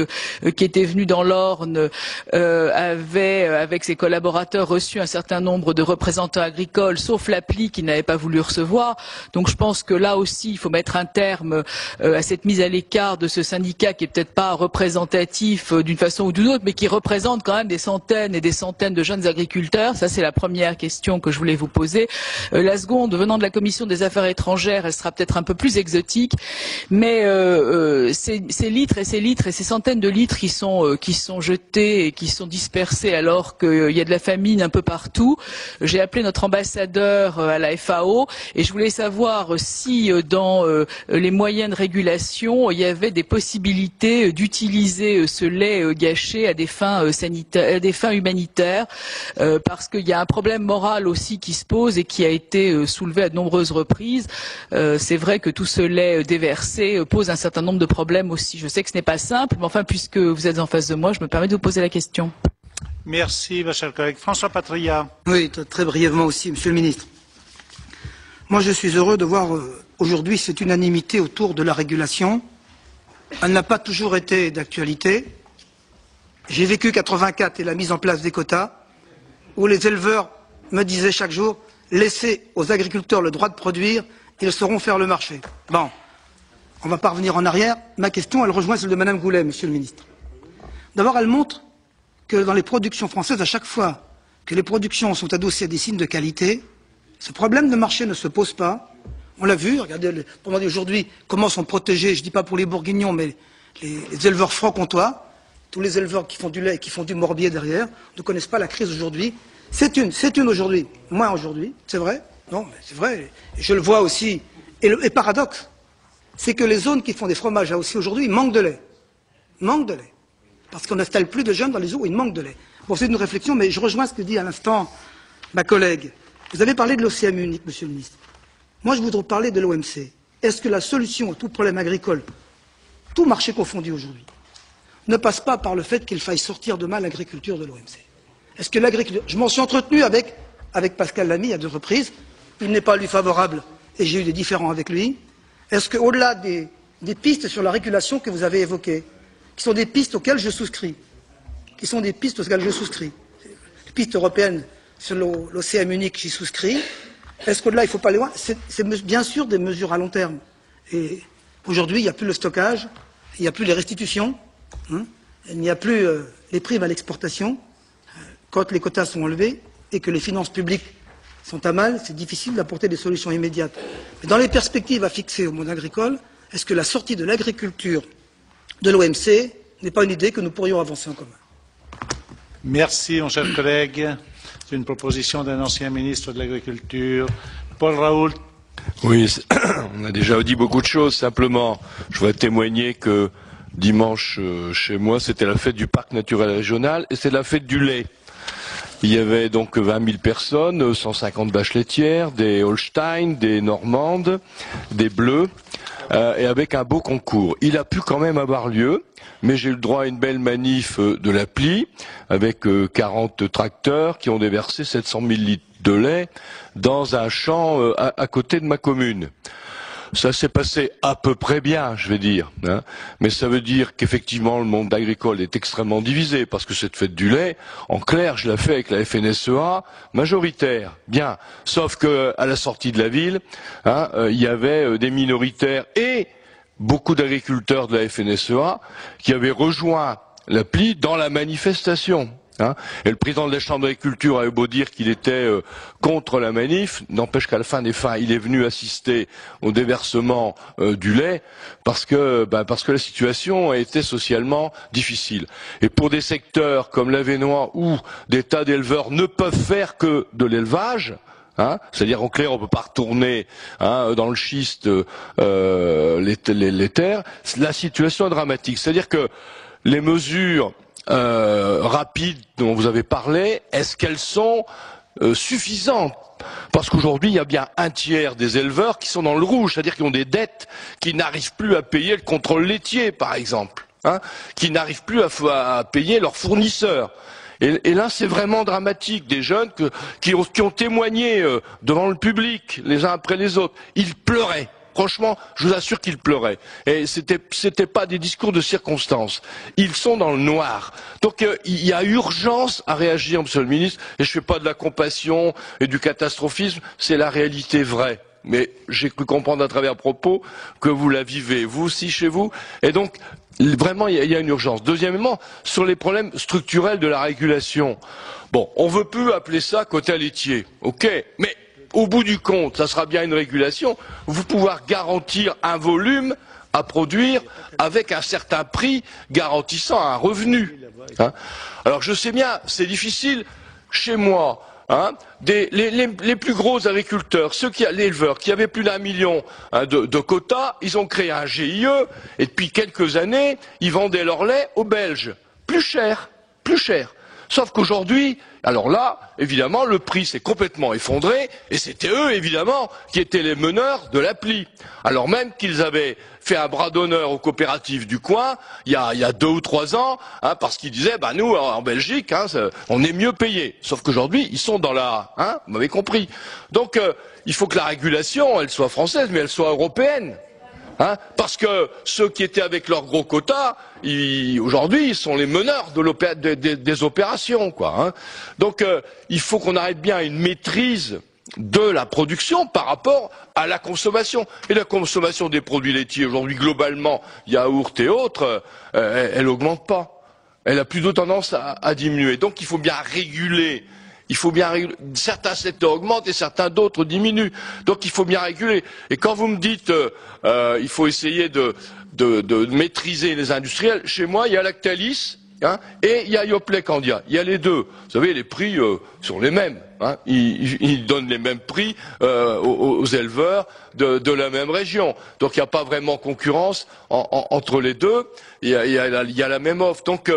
qui était venu dans l'Orne, avait, avec ses collaborateurs, reçu un certain nombre de représentants agricoles, sauf l'appli qui n'avait pas voulu recevoir. Donc je pense que là aussi, il faut mettre un terme à cette mise à l'écart de ce syndicat qui est peut-être pas représentatif d'une façon ou d'une autre, mais qui représente quand même des centaines et des centaines de jeunes agriculteurs. Ça, c'est la première question que je voulais vous poser. La seconde, venant de la Commission des Affaires étrangères, elle sera peut-être un peu plus exotique, mais ces litres et ces centaines de litres qui sont jetés et qui sont dispersés alors qu'il y a de la famine un peu partout. J'ai appelé notre ambassadeur à la FAO et je voulais savoir si dans les moyens de régulation il y avait des possibilités d'utiliser ce lait gâché à des fins sanitaires, à des fins humanitaires, parce qu'il y a un problème moral aussi qui se pose et qui a été soulevé à de nombreuses reprises. C'est vrai que tout ce lait déversé pose un certain nombre de problèmes aussi. Je sais que ce n'est pas simple, mais enfin, puisque vous êtes en face de moi, je me permets de vous poser la question.
Merci, ma chère collègue. François Patria.
Oui, très brièvement aussi, Monsieur le Ministre. Moi, je suis heureux de voir aujourd'hui cette unanimité autour de la régulation. Elle n'a pas toujours été d'actualité. J'ai vécu 84 et la mise en place des quotas, où les éleveurs me disaient chaque jour « Laissez aux agriculteurs le droit de produire, ils sauront faire le marché ». Bon, on ne va pas revenir en arrière. Ma question, elle rejoint celle de Madame Goulet, Monsieur le Ministre. D'abord, elle montre que dans les productions françaises, à chaque fois que les productions sont adossées à des signes de qualité, ce problème de marché ne se pose pas. On l'a vu, regardez aujourd'hui comment sont protégés, je ne dis pas pour les bourguignons, mais les éleveurs franc-comtois, tous les éleveurs qui font du lait et qui font du morbier derrière, ne connaissent pas la crise aujourd'hui. C'est une aujourd'hui, moins aujourd'hui, c'est vrai, non, mais c'est vrai, et je le vois aussi. Et le paradoxe, c'est que les zones qui font des fromages aussi aujourd'hui manquent de lait. Manquent de lait. Parce qu'on n'installe plus de jeunes dans les zones où il manque de lait. Bon, c'est une réflexion, mais je rejoins ce que dit à l'instant ma collègue. Vous avez parlé de l'OCM unique, Monsieur le Ministre. Moi, je voudrais parler de l'OMC. Est-ce que la solution à tout problème agricole, tout marché confondu aujourd'hui, ne passe pas par le fait qu'il faille sortir demain l'agriculture de l'OMC? Est-ce que l'agriculture... Je m'en suis entretenu avec Pascal Lamy à 2 reprises. Il n'est pas lui favorable et j'ai eu des différends avec lui. Est-ce qu'au-delà des pistes sur la régulation que vous avez évoquées, qui sont des pistes auxquelles je souscris, les pistes européennes sur l'OCM unique, j'y souscris. Est-ce qu'au-delà, il ne faut pas aller loin? C'est bien sûr des mesures à long terme. Et aujourd'hui, il n'y a plus le stockage, il n'y a plus les restitutions, hein, il n'y a plus les primes à l'exportation. Quand les quotas sont enlevés et que les finances publiques sont à mal, c'est difficile d'apporter des solutions immédiates. Mais dans les perspectives à fixer au monde agricole, est-ce que la sortie de l'agriculture de l'OMC n'est pas une idée que nous pourrions avancer en commun?
Merci, mon cher collègue. C'est une proposition d'un ancien ministre de l'Agriculture. Paul Raoult.
Oui, on a déjà dit beaucoup de choses. Simplement, je voudrais témoigner que dimanche, chez moi, c'était la fête du parc naturel régional et c'est la fête du lait. Il y avait donc 20 000 personnes, 150 vaches laitières, des Holstein, des Normandes, des Bleus, et avec un beau concours. Il a pu quand même avoir lieu, mais j'ai eu le droit à une belle manif de l'appli, avec 40 tracteurs qui ont déversé 700 000 litres de lait dans un champ à côté de ma commune. Ça s'est passé à peu près bien, je vais dire, hein. Mais ça veut dire qu'effectivement le monde agricole est extrêmement divisé, parce que cette fête du lait, en clair, je la fais avec la FNSEA, majoritaire, bien. Sauf que à la sortie de la ville, hein, il y avait des minoritaires et beaucoup d'agriculteurs de la FNSEA qui avaient rejoint l'appli dans la manifestation. Hein, et le président de la Chambre d'agriculture avait beau dire qu'il était contre la manif, n'empêche qu'à la fin des fins, il est venu assister au déversement du lait parce que la situation a été socialement difficile. Et pour des secteurs comme l'Avesnois où des tas d'éleveurs ne peuvent faire que de l'élevage, c'est-à-dire en clair on peut pas retourner dans le schiste les terres, la situation est dramatique. C'est-à-dire que les mesures rapides dont vous avez parlé, est-ce qu'elles sont suffisantes? Parce qu'aujourd'hui, il y a bien un tiers des éleveurs qui sont dans le rouge, c'est-à-dire qui ont des dettes, qui n'arrivent plus à payer le contrôle laitier, par exemple, qui n'arrivent plus à payer leurs fournisseurs. Et là, c'est vraiment dramatique. Des jeunes qui ont témoigné devant le public, les uns après les autres. Ils pleuraient. Franchement, je vous assure qu'ils pleuraient. Et c'était pas des discours de circonstance. Ils sont dans le noir. Donc il y a urgence à réagir, Monsieur le Ministre. Et je fais pas de la compassion et du catastrophisme, c'est la réalité vraie. Mais j'ai cru comprendre à travers propos que vous la vivez, vous aussi chez vous. Et donc, vraiment, il y a une urgence. Deuxièmement, sur les problèmes structurels de la régulation. Bon, on veut plus appeler ça quota laitier. Ok, mais au bout du compte, ça sera bien une régulation, vous pouvoir garantir un volume à produire avec un certain prix garantissant un revenu. Alors je sais bien, c'est difficile chez moi. Les plus gros agriculteurs, l'éleveur qui avaient plus d'1 million de quotas, ils ont créé un GIE et depuis quelques années, ils vendaient leur lait aux Belges. Plus cher. Sauf qu'aujourd'hui, alors là, évidemment, le prix s'est complètement effondré, et c'était eux, évidemment, qui étaient les meneurs de l'appli. Alors même qu'ils avaient fait un bras d'honneur aux coopératives du coin, il y a 2 ou 3 ans, parce qu'ils disaient, nous, en Belgique, on est mieux payés. Sauf qu'aujourd'hui, ils sont dans vous m'avez compris. Donc, il faut que la régulation, elle soit française, mais elle soit européenne. Parce que ceux qui étaient avec leurs gros quotas, aujourd'hui, ils sont les meneurs des opérations, quoi. Donc, il faut qu'on arrête bien une maîtrise de la production par rapport à la consommation. Et la consommation des produits laitiers, aujourd'hui, globalement, yaourt et autres, elle augmente pas. Elle a plutôt tendance à diminuer. Donc, il faut bien réguler. Certains secteurs augmentent et certains d'autres diminuent. Donc il faut bien réguler. Et quand vous me dites il faut essayer de maîtriser les industriels, chez moi il y a Lactalis et il y a Yoplait Candia. Il y a les deux. Vous savez, les prix sont les mêmes. Ils donnent les mêmes prix aux éleveurs de la même région. Donc il n'y a pas vraiment concurrence entre les deux. Il y a la même offre. Donc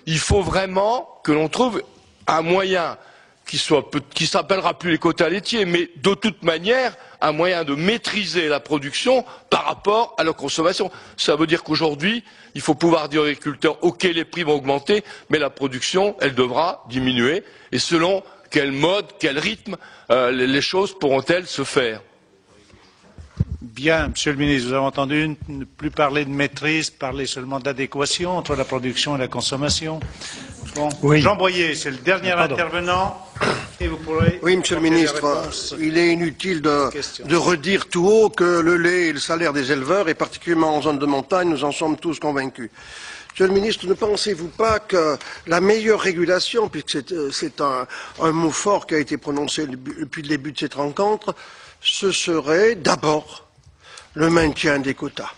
il faut vraiment que l'on trouve un moyen qui s'appellera plus les quotas laitiers, mais de toute manière, un moyen de maîtriser la production par rapport à la consommation. Ça veut dire qu'aujourd'hui, il faut pouvoir dire aux agriculteurs, ok, les prix vont augmenter, mais la production, elle devra diminuer. Et selon quel mode, quel rythme, les choses pourront-elles se faire?
Bien, Monsieur le Ministre, vous avez entendu ne plus parler de maîtrise, parler seulement d'adéquation entre la production et la consommation. Bon. Oui. Jean Boyer, c'est le dernier intervenant.
Oui, Monsieur le Ministre, il est inutile de redire tout haut que le lait est le salaire des éleveurs, et particulièrement en zone de montagne, nous en sommes tous convaincus. Monsieur le Ministre, ne pensez-vous pas que la meilleure régulation, puisque c'est un mot fort qui a été prononcé depuis le début de cette rencontre, ce serait d'abord le maintien des quotas?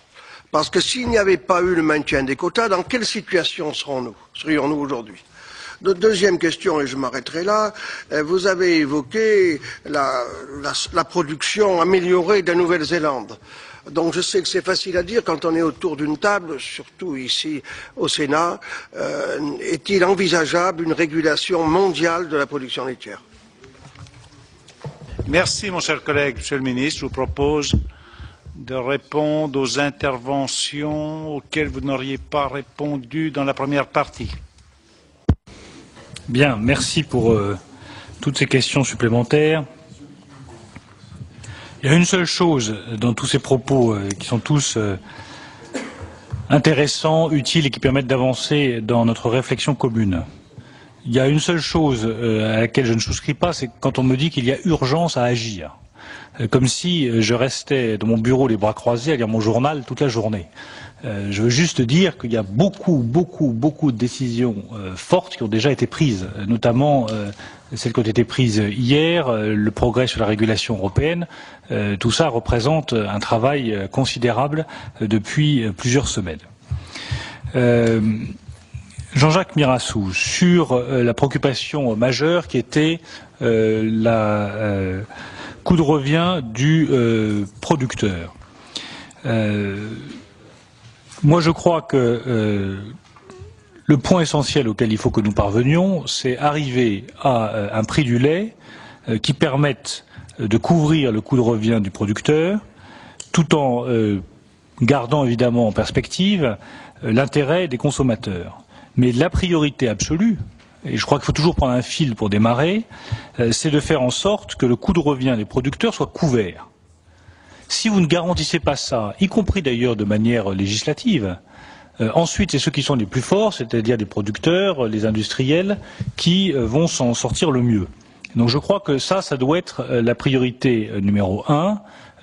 Parce que s'il n'y avait pas eu le maintien des quotas, dans quelle situation serions-nous aujourd'hui? Deuxième question, et je m'arrêterai là, vous avez évoqué la production améliorée de la Nouvelle-Zélande. Donc je sais que c'est facile à dire quand on est autour d'une table, surtout ici au Sénat. Est-il envisageable une régulation mondiale de la production laitière?
Merci, mon cher collègue. Monsieur le ministre, je vous propose de répondre aux interventions auxquelles vous n'auriez pas répondu dans la première partie.
Bien, merci pour toutes ces questions supplémentaires. Il y a une seule chose dans tous ces propos qui sont tous intéressants, utiles et qui permettent d'avancer dans notre réflexion commune. Il y a une seule chose à laquelle je ne souscris pas, c'est quand on me dit qu'il y a urgence à agir. Comme si je restais dans mon bureau les bras croisés à lire mon journal toute la journée. Je veux juste dire qu'il y a beaucoup de décisions fortes qui ont déjà été prises, notamment celles qui ont été prises hier, le progrès sur la régulation européenne. Tout ça représente un travail considérable depuis plusieurs semaines. Jean-Jacques Mirassou, sur la préoccupation majeure qui était la coût de revient du producteur. Moi, je crois que le point essentiel auquel il faut que nous parvenions, c'est arriver à un prix du lait qui permette de couvrir le coût de revient du producteur, tout en gardant évidemment en perspective l'intérêt des consommateurs. Mais la priorité absolue, et je crois qu'il faut toujours prendre un fil pour démarrer, c'est de faire en sorte que le coût de revient des producteurs soit couvert. Si vous ne garantissez pas ça, y compris d'ailleurs de manière législative, ensuite c'est ceux qui sont les plus forts, c'est-à-dire les producteurs, les industriels, qui vont s'en sortir le mieux. Donc je crois que ça doit être la priorité numéro 1,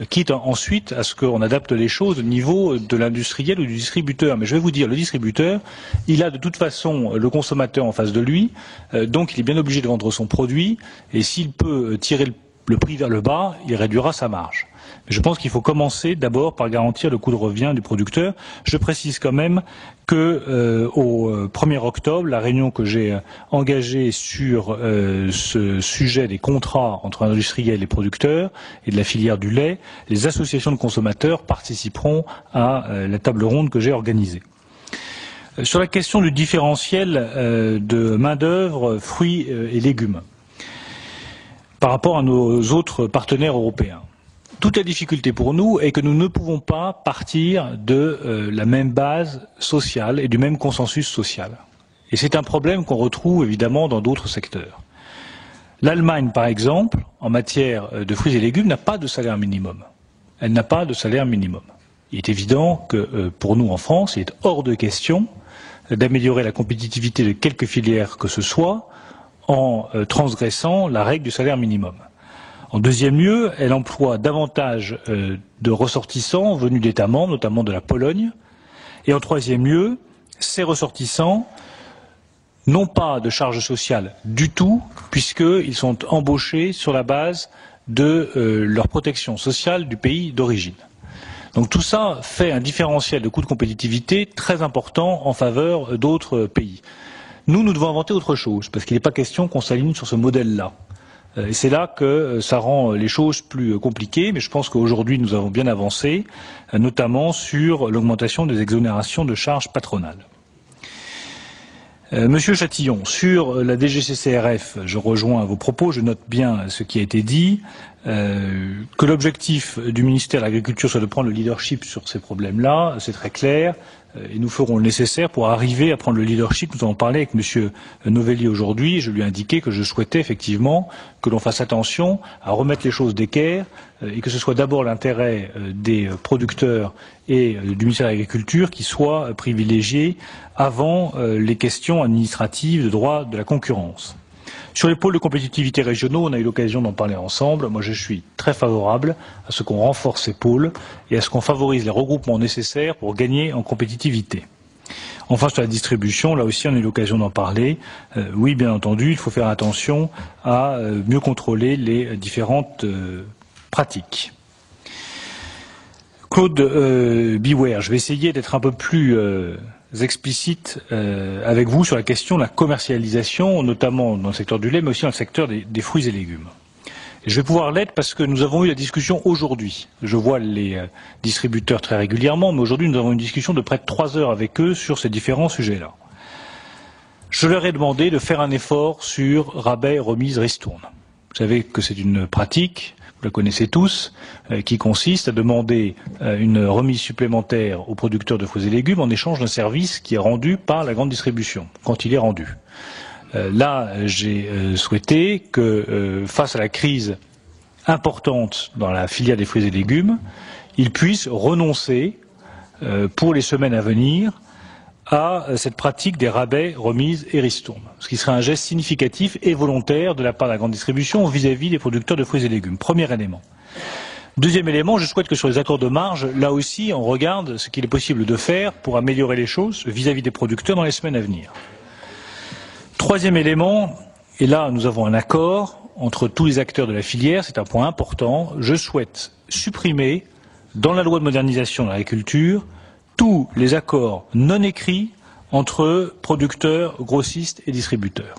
quitte ensuite à ce qu'on adapte les choses au niveau de l'industriel ou du distributeur. Mais je vais vous dire, le distributeur, il a de toute façon le consommateur en face de lui, donc il est bien obligé de vendre son produit, et s'il peut tirer le prix vers le bas, il réduira sa marge. Mais je pense qu'il faut commencer d'abord par garantir le coût de revient du producteur. Je précise quand même que au 1er octobre, la réunion que j'ai engagée sur ce sujet des contrats entre industriels et producteurs et de la filière du lait, les associations de consommateurs participeront à la table ronde que j'ai organisée. Sur la question du différentiel de main-d'œuvre, fruits et légumes, par rapport à nos autres partenaires européens. Toute la difficulté pour nous est que nous ne pouvons pas partir de la même base sociale et du même consensus social. Et c'est un problème qu'on retrouve évidemment dans d'autres secteurs. L'Allemagne, par exemple, en matière de fruits et légumes, n'a pas de salaire minimum. Elle n'a pas de salaire minimum. Il est évident que pour nous en France, il est hors de question d'améliorer la compétitivité de quelque filière que ce soit en transgressant la règle du salaire minimum. En deuxième lieu, elle emploie davantage de ressortissants venus d'États membres, notamment de la Pologne. Et en troisième lieu, ces ressortissants n'ont pas de charge sociale du tout, puisqu'ils sont embauchés sur la base de leur protection sociale du pays d'origine. Donc tout ça fait un différentiel de coût de compétitivité très important en faveur d'autres pays. Nous devons inventer autre chose, parce qu'il n'est pas question qu'on s'aligne sur ce modèle-là. Et c'est là que ça rend les choses plus compliquées, mais je pense qu'aujourd'hui nous avons bien avancé, notamment sur l'augmentation des exonérations de charges patronales. Monsieur Chatillon, sur la DGCCRF, je rejoins vos propos, je note bien ce qui a été dit, que l'objectif du ministère de l'Agriculture soit de prendre le leadership sur ces problèmes-là, c'est très clair. Et nous ferons le nécessaire pour arriver à prendre le leadership. Nous avons parlé avec M. Novelli aujourd'hui et je lui ai indiqué que je souhaitais effectivement que l'on fasse attention à remettre les choses d'équerre et que ce soit d'abord l'intérêt des producteurs et du ministère de l'Agriculture qui soit privilégié avant les questions administratives de droit de la concurrence. Sur les pôles de compétitivité régionaux, on a eu l'occasion d'en parler ensemble. Moi, je suis très favorable à ce qu'on renforce ces pôles et à ce qu'on favorise les regroupements nécessaires pour gagner en compétitivité. Enfin, sur la distribution, là aussi, on a eu l'occasion d'en parler. Oui, bien entendu, il faut faire attention à mieux contrôler les différentes pratiques. Claude Biware, je vais essayer d'être un peu plus explicite avec vous sur la question de la commercialisation, notamment dans le secteur du lait, mais aussi dans le secteur des fruits et légumes. Et je vais pouvoir l'être parce que nous avons eu la discussion aujourd'hui. Je vois les distributeurs très régulièrement, mais aujourd'hui nous avons une discussion de près de 3 heures avec eux sur ces différents sujets-là. Je leur ai demandé de faire un effort sur rabais, remise, ristourne. Vous savez que c'est une pratique, vous la connaissez tous, qui consiste à demander une remise supplémentaire aux producteurs de fruits et légumes en échange d'un service qui est rendu par la grande distribution, quand il est rendu. Là, j'ai souhaité que, face à la crise importante dans la filière des fruits et légumes, ils puissent renoncer, pour les semaines à venir, à cette pratique des rabais, remises et ristournes, ce qui serait un geste significatif et volontaire de la part de la grande distribution vis-à-vis des producteurs de fruits et légumes. Premier élément. Deuxième élément, je souhaite que sur les accords de marge, là aussi, on regarde ce qu'il est possible de faire pour améliorer les choses vis-à-vis des producteurs dans les semaines à venir. Troisième élément, et là nous avons un accord entre tous les acteurs de la filière, c'est un point important, je souhaite supprimer dans la loi de modernisation de l'agriculture tous les accords non écrits entre producteurs, grossistes et distributeurs.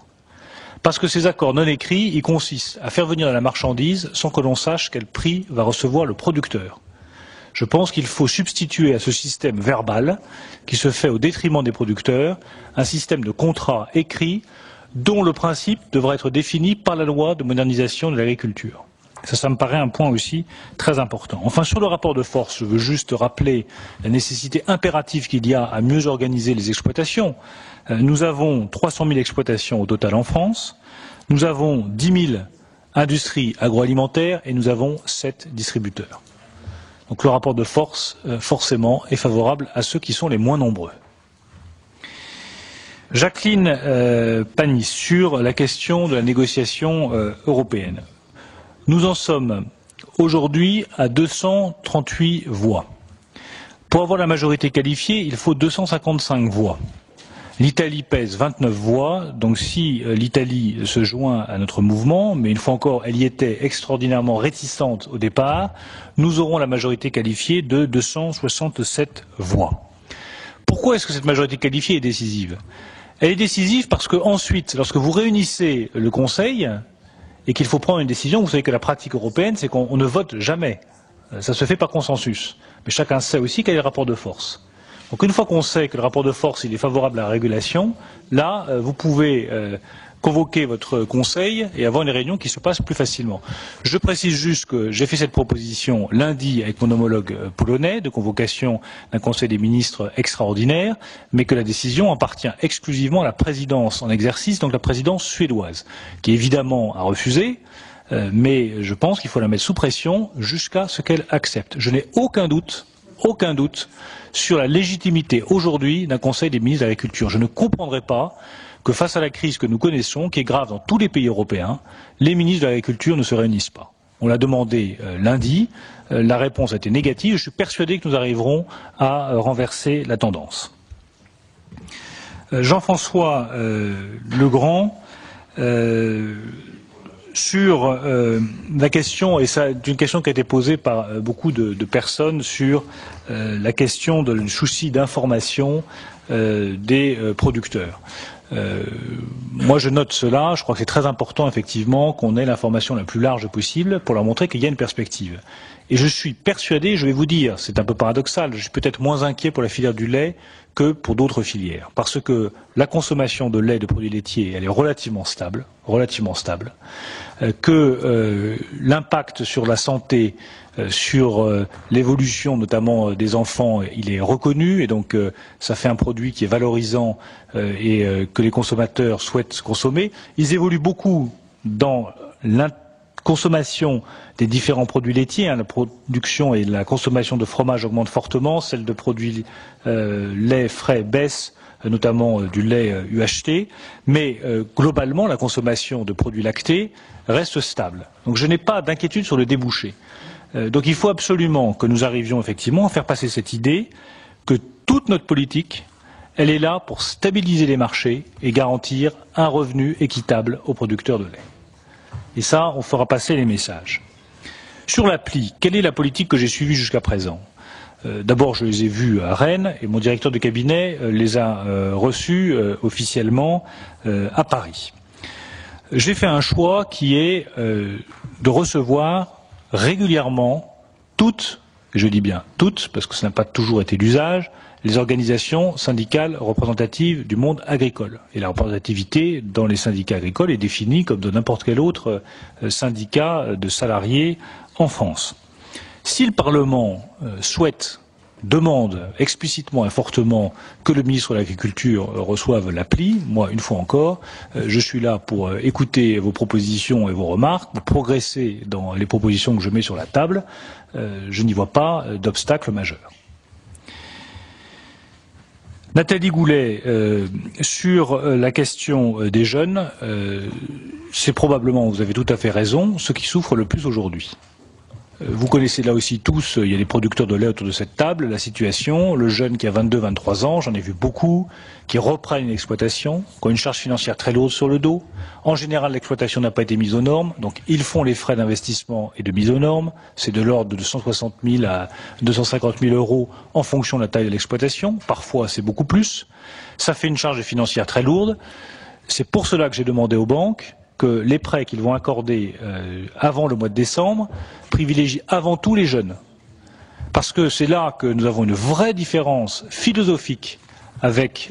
Parce que ces accords non écrits, ils consistent à faire venir de la marchandise sans que l'on sache quel prix va recevoir le producteur. Je pense qu'il faut substituer à ce système verbal, qui se fait au détriment des producteurs, un système de contrat écrit dont le principe devra être défini par la loi de modernisation de l'agriculture. Ça me paraît un point aussi très important. Enfin, sur le rapport de force, je veux juste rappeler la nécessité impérative qu'il y a à mieux organiser les exploitations. Nous avons 300 000 exploitations au total en France, nous avons 10 000 industries agroalimentaires et nous avons 7 distributeurs. Donc le rapport de force, forcément, est favorable à ceux qui sont les moins nombreux. Jacqueline Panis, sur la question de la négociation européenne. Nous en sommes aujourd'hui à 238 voix. Pour avoir la majorité qualifiée, il faut 255 voix. L'Italie pèse 29 voix, donc si l'Italie se joint à notre mouvement, mais une fois encore, elle y était extraordinairement réticente au départ, nous aurons la majorité qualifiée de 267 voix. Pourquoi est-ce que cette majorité qualifiée est décisive? Elle est décisive parce que ensuite, lorsque vous réunissez le Conseil et qu'il faut prendre une décision, vous savez que la pratique européenne, c'est qu'on ne vote jamais. Ça se fait par consensus. Mais chacun sait aussi quel est le rapport de force. Donc une fois qu'on sait que le rapport de force il est favorable à la régulation, là, vous pouvez convoquer votre conseil et avoir une réunion qui se passe plus facilement. Je précise juste que j'ai fait cette proposition lundi avec mon homologue polonais de convocation d'un conseil des ministres extraordinaire, mais que la décision appartient exclusivement à la présidence en exercice, donc la présidence suédoise, qui évidemment a refusé, mais je pense qu'il faut la mettre sous pression jusqu'à ce qu'elle accepte. Je n'ai aucun doute sur la légitimité aujourd'hui d'un Conseil des ministres de l'Agriculture. Je ne comprendrai pas que face à la crise que nous connaissons, qui est grave dans tous les pays européens, les ministres de l'Agriculture ne se réunissent pas. On l'a demandé lundi, la réponse a été négative, je suis persuadé que nous arriverons à renverser la tendance. Jean-François Legrand, sur la question, et c'est une question qui a été posée par beaucoup de personnes sur la question du souci d'information des producteurs. Moi je note cela, je crois que c'est très important effectivement qu'on ait l'information la plus large possible pour leur montrer qu'il y a une perspective. Et je suis persuadé, je vais vous dire, c'est un peu paradoxal, je suis peut-être moins inquiet pour la filière du lait que pour d'autres filières, parce que la consommation de lait, de produits laitiers, elle est relativement stable, que l'impact sur la santé, sur l'évolution notamment des enfants, il est reconnu, et donc ça fait un produit qui est valorisant et que les consommateurs souhaitent consommer. Ils évoluent beaucoup dans la consommation des différents produits laitiers, la production et la consommation de fromage augmente fortement, celle de produits laits frais baisse notamment du lait UHT, mais globalement la consommation de produits lactés reste stable. Donc je n'ai pas d'inquiétude sur le débouché. Donc il faut absolument que nous arrivions effectivement à faire passer cette idée que toute notre politique, elle est là pour stabiliser les marchés et garantir un revenu équitable aux producteurs de lait. Et ça, on fera passer les messages. Sur l'appli, quelle est la politique que j'ai suivie jusqu'à présent? D'abord, je les ai vus à Rennes et mon directeur de cabinet les a reçus officiellement à Paris. J'ai fait un choix qui est de recevoir régulièrement toutes, et je dis bien toutes, parce que ça n'a pas toujours été l'usage, les organisations syndicales représentatives du monde agricole. Et la représentativité dans les syndicats agricoles est définie comme de n'importe quel autre syndicat de salariés en France. Si le Parlement demande explicitement et fortement que le ministre de l'Agriculture reçoive l'appli, moi, une fois encore, je suis là pour écouter vos propositions et vos remarques, pour progresser dans les propositions que je mets sur la table. Je n'y vois pas d'obstacle majeur. Nathalie Goulet, sur la question des jeunes, c'est probablement, vous avez tout à fait raison, ceux qui souffrent le plus aujourd'hui. Vous connaissez là aussi tous, il y a des producteurs de lait autour de cette table, la situation, le jeune qui a 22-23 ans, j'en ai vu beaucoup, qui reprennent une exploitation, qui ont une charge financière très lourde sur le dos. En général, l'exploitation n'a pas été mise aux normes, donc ils font les frais d'investissement et de mise aux normes. C'est de l'ordre de 160 000 à 250 000 euros en fonction de la taille de l'exploitation. Parfois, c'est beaucoup plus. Ça fait une charge financière très lourde. C'est pour cela que j'ai demandé aux banques que les prêts qu'ils vont accorder avant le mois de décembre privilégient avant tout les jeunes. Parce que c'est là que nous avons une vraie différence philosophique avec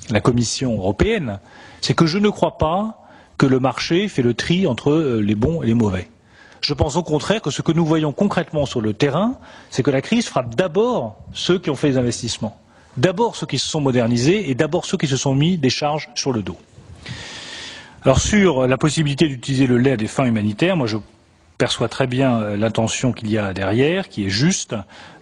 la Commission européenne, c'est que je ne crois pas que le marché fait le tri entre les bons et les mauvais. Je pense au contraire que ce que nous voyons concrètement sur le terrain, c'est que la crise frappe d'abord ceux qui ont fait des investissements, d'abord ceux qui se sont modernisés et d'abord ceux qui se sont mis des charges sur le dos. Alors sur la possibilité d'utiliser le lait à des fins humanitaires, moi je perçois très bien l'intention qu'il y a derrière, qui est juste.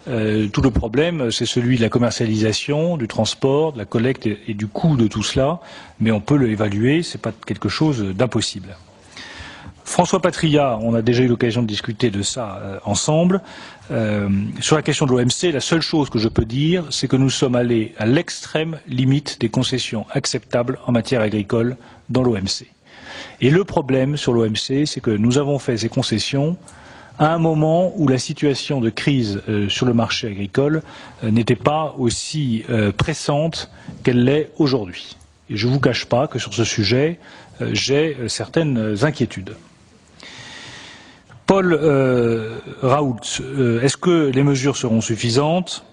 Tout le problème, c'est celui de la commercialisation, du transport, de la collecte et du coût de tout cela, mais on peut l'évaluer, ce n'est pas quelque chose d'impossible. François Patria, on a déjà eu l'occasion de discuter de ça ensemble. Sur la question de l'OMC, la seule chose que je peux dire, c'est que nous sommes allés à l'extrême limite des concessions acceptables en matière agricole dans l'OMC. Et le problème sur l'OMC, c'est que nous avons fait ces concessions à un moment où la situation de crise sur le marché agricole n'était pas aussi pressante qu'elle l'est aujourd'hui. Et je ne vous cache pas que sur ce sujet, j'ai certaines inquiétudes. Paul Raoult, est-ce que les mesures seront suffisantes?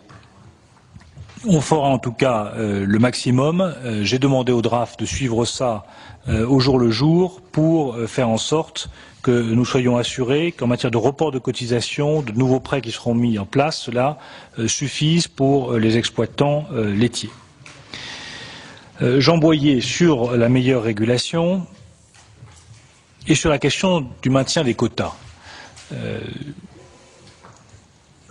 On fera en tout cas le maximum. J'ai demandé au draft de suivre ça au jour le jour pour faire en sorte que nous soyons assurés qu'en matière de report de cotisation, de nouveaux prêts qui seront mis en place, cela suffise pour les exploitants laitiers. Jean Boyer sur la meilleure régulation et sur la question du maintien des quotas.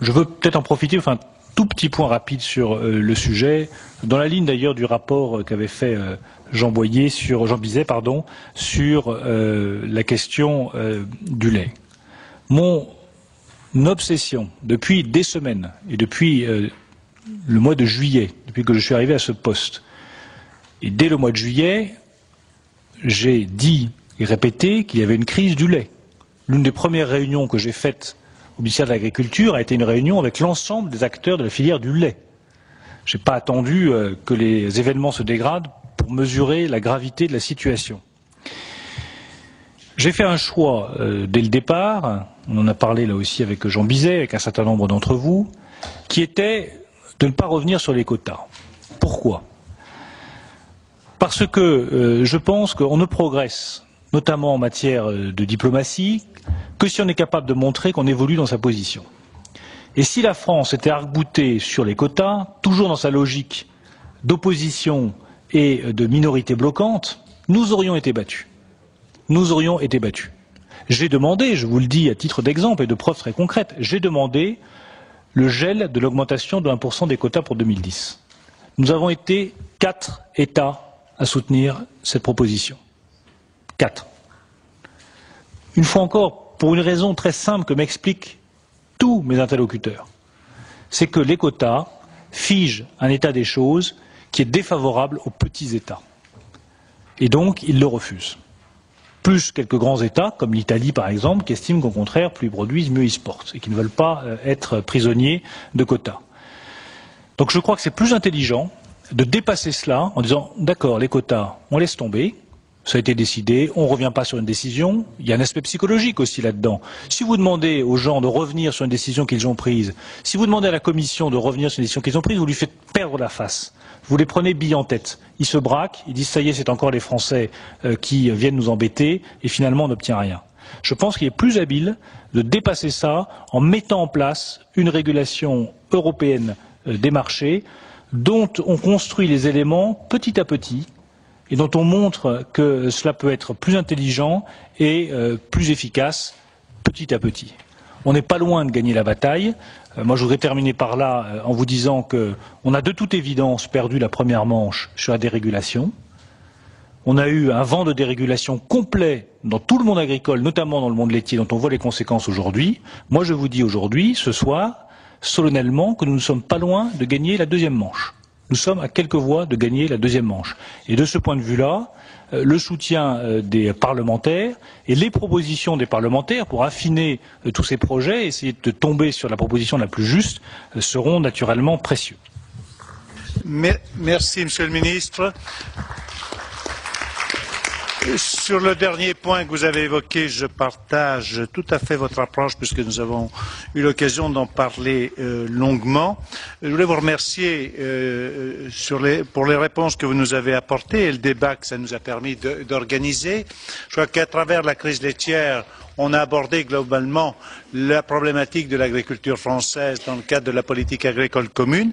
Je veux peut-être en profiter, enfin, tout petit point rapide sur le sujet, dans la ligne d'ailleurs du rapport qu'avait fait Jean Bizet, sur la question du lait. Mon obsession depuis des semaines et depuis le mois de juillet, depuis que je suis arrivé à ce poste, et dès le mois de juillet, j'ai dit et répété qu'il y avait une crise du lait. L'une des premières réunions que j'ai faites au ministère de l'Agriculture a été une réunion avec l'ensemble des acteurs de la filière du lait. Je n'ai pas attendu que les événements se dégradent pour mesurer la gravité de la situation. J'ai fait un choix dès le départ, on en a parlé là aussi avec Jean Bizet, avec un certain nombre d'entre vous, qui était de ne pas revenir sur les quotas. Pourquoi ? Parce que je pense qu'on ne progresse, notamment en matière de diplomatie, que si on est capable de montrer qu'on évolue dans sa position. Et si la France était arc-boutée sur les quotas, toujours dans sa logique d'opposition et de minorité bloquante, nous aurions été battus. Nous aurions été battus. J'ai demandé, je vous le dis à titre d'exemple et de preuve très concrète, j'ai demandé le gel de l'augmentation de 1% des quotas pour 2010. Nous avons été 4 États à soutenir cette proposition. 4. Une fois encore, pour une raison très simple que m'expliquent tous mes interlocuteurs, c'est que les quotas figent un état des choses qui est défavorable aux petits États. Et donc, ils le refusent. Plus quelques grands États, comme l'Italie par exemple, qui estiment qu'au contraire, plus ils produisent, mieux ils se portent, et qui ne veulent pas être prisonniers de quotas. Donc je crois que c'est plus intelligent de dépasser cela en disant d'accord, les quotas, on laisse tomber, ça a été décidé, on ne revient pas sur une décision, il y a un aspect psychologique aussi là-dedans. Si vous demandez aux gens de revenir sur une décision qu'ils ont prise, si vous demandez à la Commission de revenir sur une décision qu'ils ont prise, vous lui faites perdre la face. Vous les prenez billes en tête. Ils se braquent, ils disent ça y est, c'est encore les Français qui viennent nous embêter, et finalement on n'obtient rien. Je pense qu'il est plus habile de dépasser ça en mettant en place une régulation européenne des marchés dont on construit les éléments petit à petit et dont on montre que cela peut être plus intelligent et plus efficace petit à petit. On n'est pas loin de gagner la bataille. Moi, je voudrais terminer par là en vous disant qu'on a de toute évidence perdu la première manche sur la dérégulation. On a eu un vent de dérégulation complet dans tout le monde agricole, notamment dans le monde laitier, dont on voit les conséquences aujourd'hui. Moi, je vous dis aujourd'hui, ce soir, solennellement, que nous ne sommes pas loin de gagner la deuxième manche. Nous sommes à quelques voix de gagner la deuxième manche. Et de ce point de vue-là, le soutien des parlementaires et les propositions des parlementaires pour affiner tous ces projets, essayer de tomber sur la proposition la plus juste, seront naturellement précieux.
Merci, Monsieur le Ministre. Sur le dernier point que vous avez évoqué, je partage tout à fait votre approche puisque nous avons eu l'occasion d'en parler longuement. Je voulais vous remercier pour les réponses que vous nous avez apportées et le débat que ça nous a permis d'organiser. Je crois qu'à travers la crise laitière, on a abordé globalement la problématique de l'agriculture française dans le cadre de la politique agricole commune.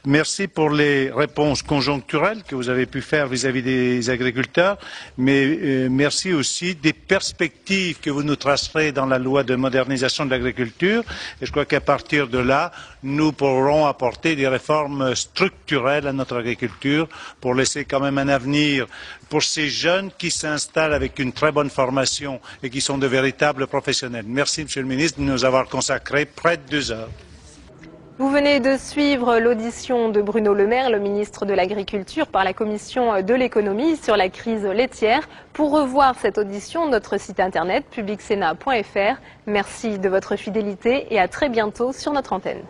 Merci pour les réponses conjoncturelles que vous avez pu faire vis-à-vis des agriculteurs, mais merci aussi des perspectives que vous nous tracerez dans la loi de modernisation de l'agriculture. Et je crois qu'à partir de là, nous pourrons apporter des réformes structurelles à notre agriculture pour laisser quand même un avenir pour ces jeunes qui s'installent avec une très bonne formation et qui sont de véritables professionnels. Merci, Monsieur le Ministre, de nous avoir consacré près de 2 heures.
Vous venez de suivre l'audition de Bruno Le Maire, le ministre de l'Agriculture, par la Commission de l'économie sur la crise laitière. Pour revoir cette audition, notre site internet publicsénat.fr. Merci de votre fidélité et à très bientôt sur notre antenne.